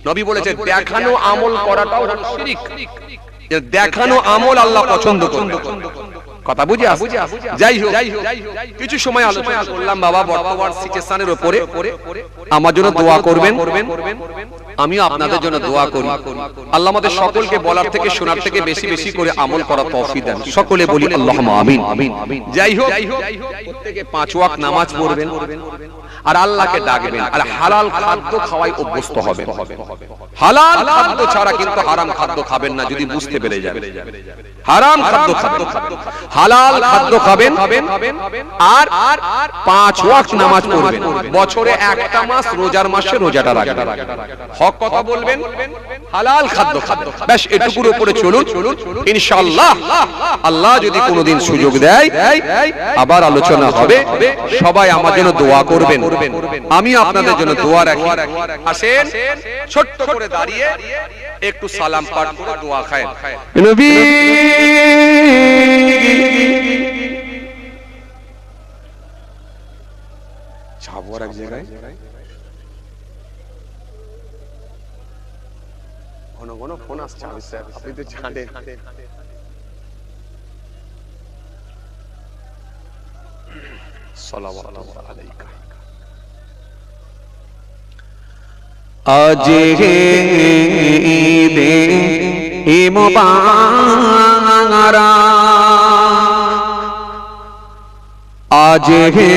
নবী বলেছে দেখানো আমল করাটাও হলো শিরক। দেখানো আমল আল্লাহ পছন্দ করেন। কথা বুঝে আসছে? যাই হোক, কিছু সময় আলোচনা করলাম বাবা বর্তমান সিচুয়েশনের উপরে, আমার জন্য দোয়া করবেন, আমিও আপনাদের জন্য দোয়া করি। আল্লাহ আমাদের সকলকে বলার থেকে শোনার থেকে বেশি বেশি করে আমল করার তৌফিক দেন। সকলে বলি আল্লাহুম্মা আমিন। যাই হোক, প্রত্যেকে 5 ওয়াক্ত নামাজ পড়বেন আর আল্লাহকে ডাকবেন আর হালাল খাদ্য খাওয়াই অভ্যস্ত হবেন। হালাল খাদ্য ছাড়া কিন্তু হারাম খাদ্য খাবেন না, যদি বুঝতে পেরে যাবেন। হারাম খাদ্য খাবেন, হালাল খাদ্য খাবেন আর 5 ওয়াক্ত নামাজ পড়বেন। বছরে একটা মাস রোজার মাসে রোজাটা রাখবেন। হক কথা বলবেন, হালাল খাদ্য খাবেন। ব্যাস এটুকুর উপরে চলুন, ইনশাআল্লাহ আল্লাহ যদি কোনোদিন সুযোগ দেয় আবার আলোচনা হবে। সবাই আমার জন্য দোয়া করবেন, আমি আপনাদের জন্য দোয়া রাখি। আসেন ছোট্ট করে দাঁড়িয়ে একটু সালাম পাঠ করে দোয়া খায় নবী। যাবো এক জায়গায়, ঘন ঘন ফোন আসছে, আপনি তো জানেন। সাল্লাল্লাহু আলাইকা। আজ হে ঈদে মুবারক, আজ হে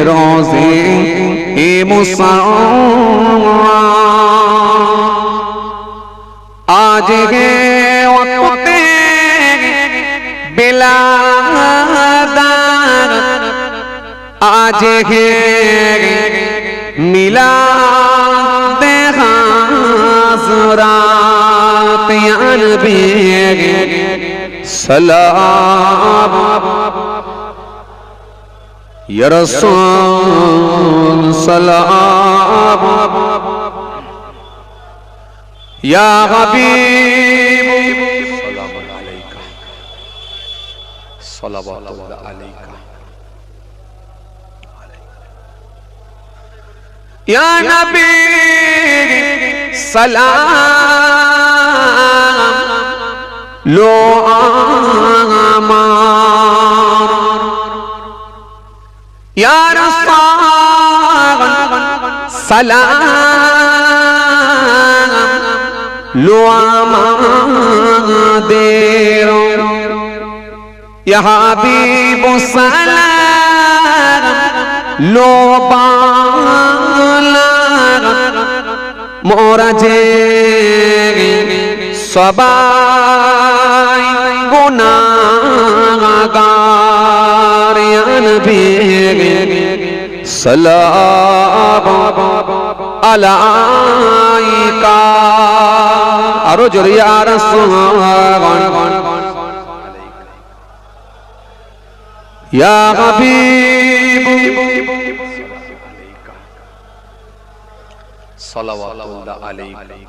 রোজে মুসাওয়া, আজ হে ওয়াক্তে বিলাদাত, আজ হে মিলাদ হাজরাত ইয়া নবী সালাম ইয়া রাসূল সালাম ইয়া হাবিব সালামু আলাইকা সাল্লাল্লাহু আলাইকা या नबी सलाम लो आमार, या रसूल सलाम लो आमादेर, या हबीब सलाम लो মোরা যে সবাই গুনাহগার, ইয়া নবী সালাম আলাইকা। আরো জোরে ইয়া রাসূল ইয়া হাবিব सल्लल्लाहु अलैहि।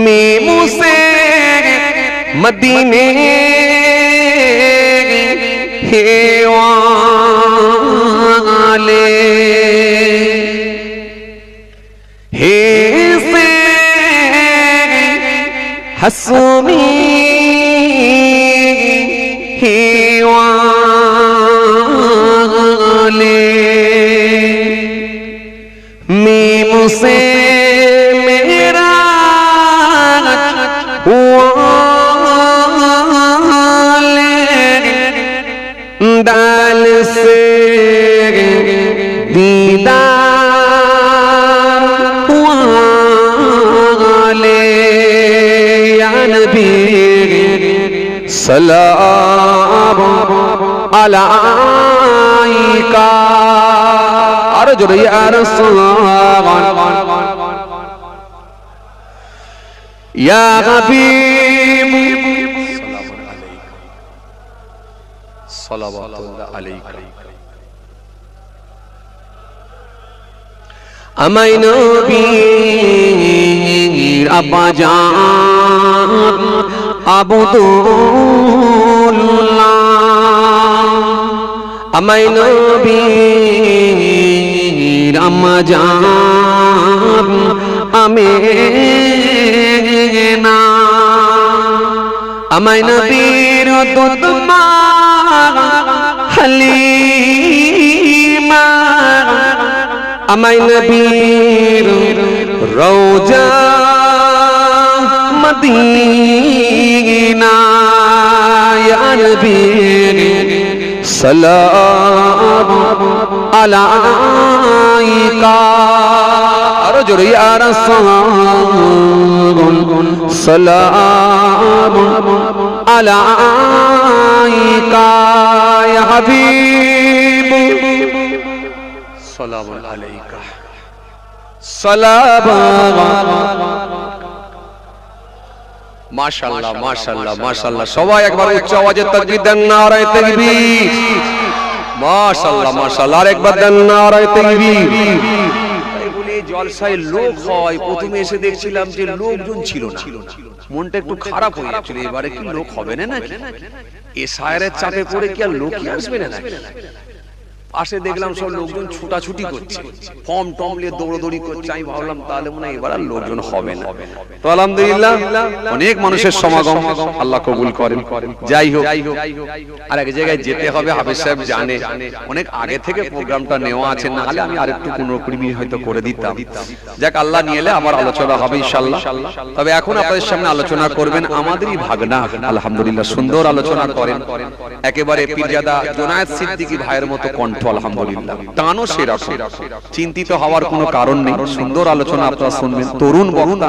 मीमू से मदीने हे वाले, हे से हसूमी हे वाले, से मेरा वाले, दाल से दीदार वाले, या नबी सलाम আলাইকা। আরো জোরে ইয়া রাসূলুল্লাহ ইয়া হাবিব সাল্লাল্লাহু আলাইকা। আমায় নবীর আব্বা জান আব্দুল্লাহ, আমায় নবীর আম্মা জান আমেনা, আমায় নবীর দুধ মা হালিমা, আমায় নবীর রওজা মদিনা, ইয়া নবী সালাম আলাইকা, আরো জোরে ইয়া রাসূল সালাম আলাইকা ইয়া হাবিব সালাম আলাইকা সালাম। মাশাআল্লাহ মাশাআল্লাহ মাশাআল্লাহ, সবাই একবার উচ্চ আওয়াজে তাকবীর দেন, নারায়ে তাকবীর। মাশাআল্লাহ মাশাআল্লাহ, আরেকবার দেন নারায়ে তাকবীর। তাই বলে জলসায় লোক হয়, প্রথমে এসে দেখছিলাম যে লোকজন ছিল না, মনটা একটু খারাপ হয়ে যাচ্ছিল, এবারে কি লোক হবে না নাকি, এ শায়েরের চাপে পড়ে কি আর লোকই আসবে না নাকি। পাশে দেখলাম সব লোকজন ছুটাছুটি করছে, ফর্ম টম নিয়ে দৌড়দৌড়ি করছে, আমি ভাবলাম তাহলে মনে হয় এবার আর লোকজন হবে না। তো আলহামদুলিল্লাহ অনেক মানুষের সমাগম, আল্লাহ কবুল করেন। যাই হোক, আর এক জায়গায় যেতে হবে, হাফেজ সাহেব জানে, অনেক আগে থেকে প্রোগ্রামটা নেওয়া আছে, না হলে আমি আরেকটু 15-20 মিনিট হয়তো করে দিতাম। যাক, আল্লাহ নিয়ে এলে আমার আলোচনা হবে ইনশাআল্লাহ। তবে এখন আপনাদের সামনে আলোচনা করবেন আমাদেরই ভাগনা, আলহামদুলিল্লাহ সুন্দর আলোচনা করেন, একেবারে পীরজাদা জুনায়েদ সিদ্দিকী ভাইয়ের মতো কণ্ঠ, আলহামদুলিল্লাহ টানো সেরকম, চিন্তিত হওয়ার কোনো কারণ নেই। সুন্দর আলোচনা আপনারা শুনবেন, তরুণ বক্তা।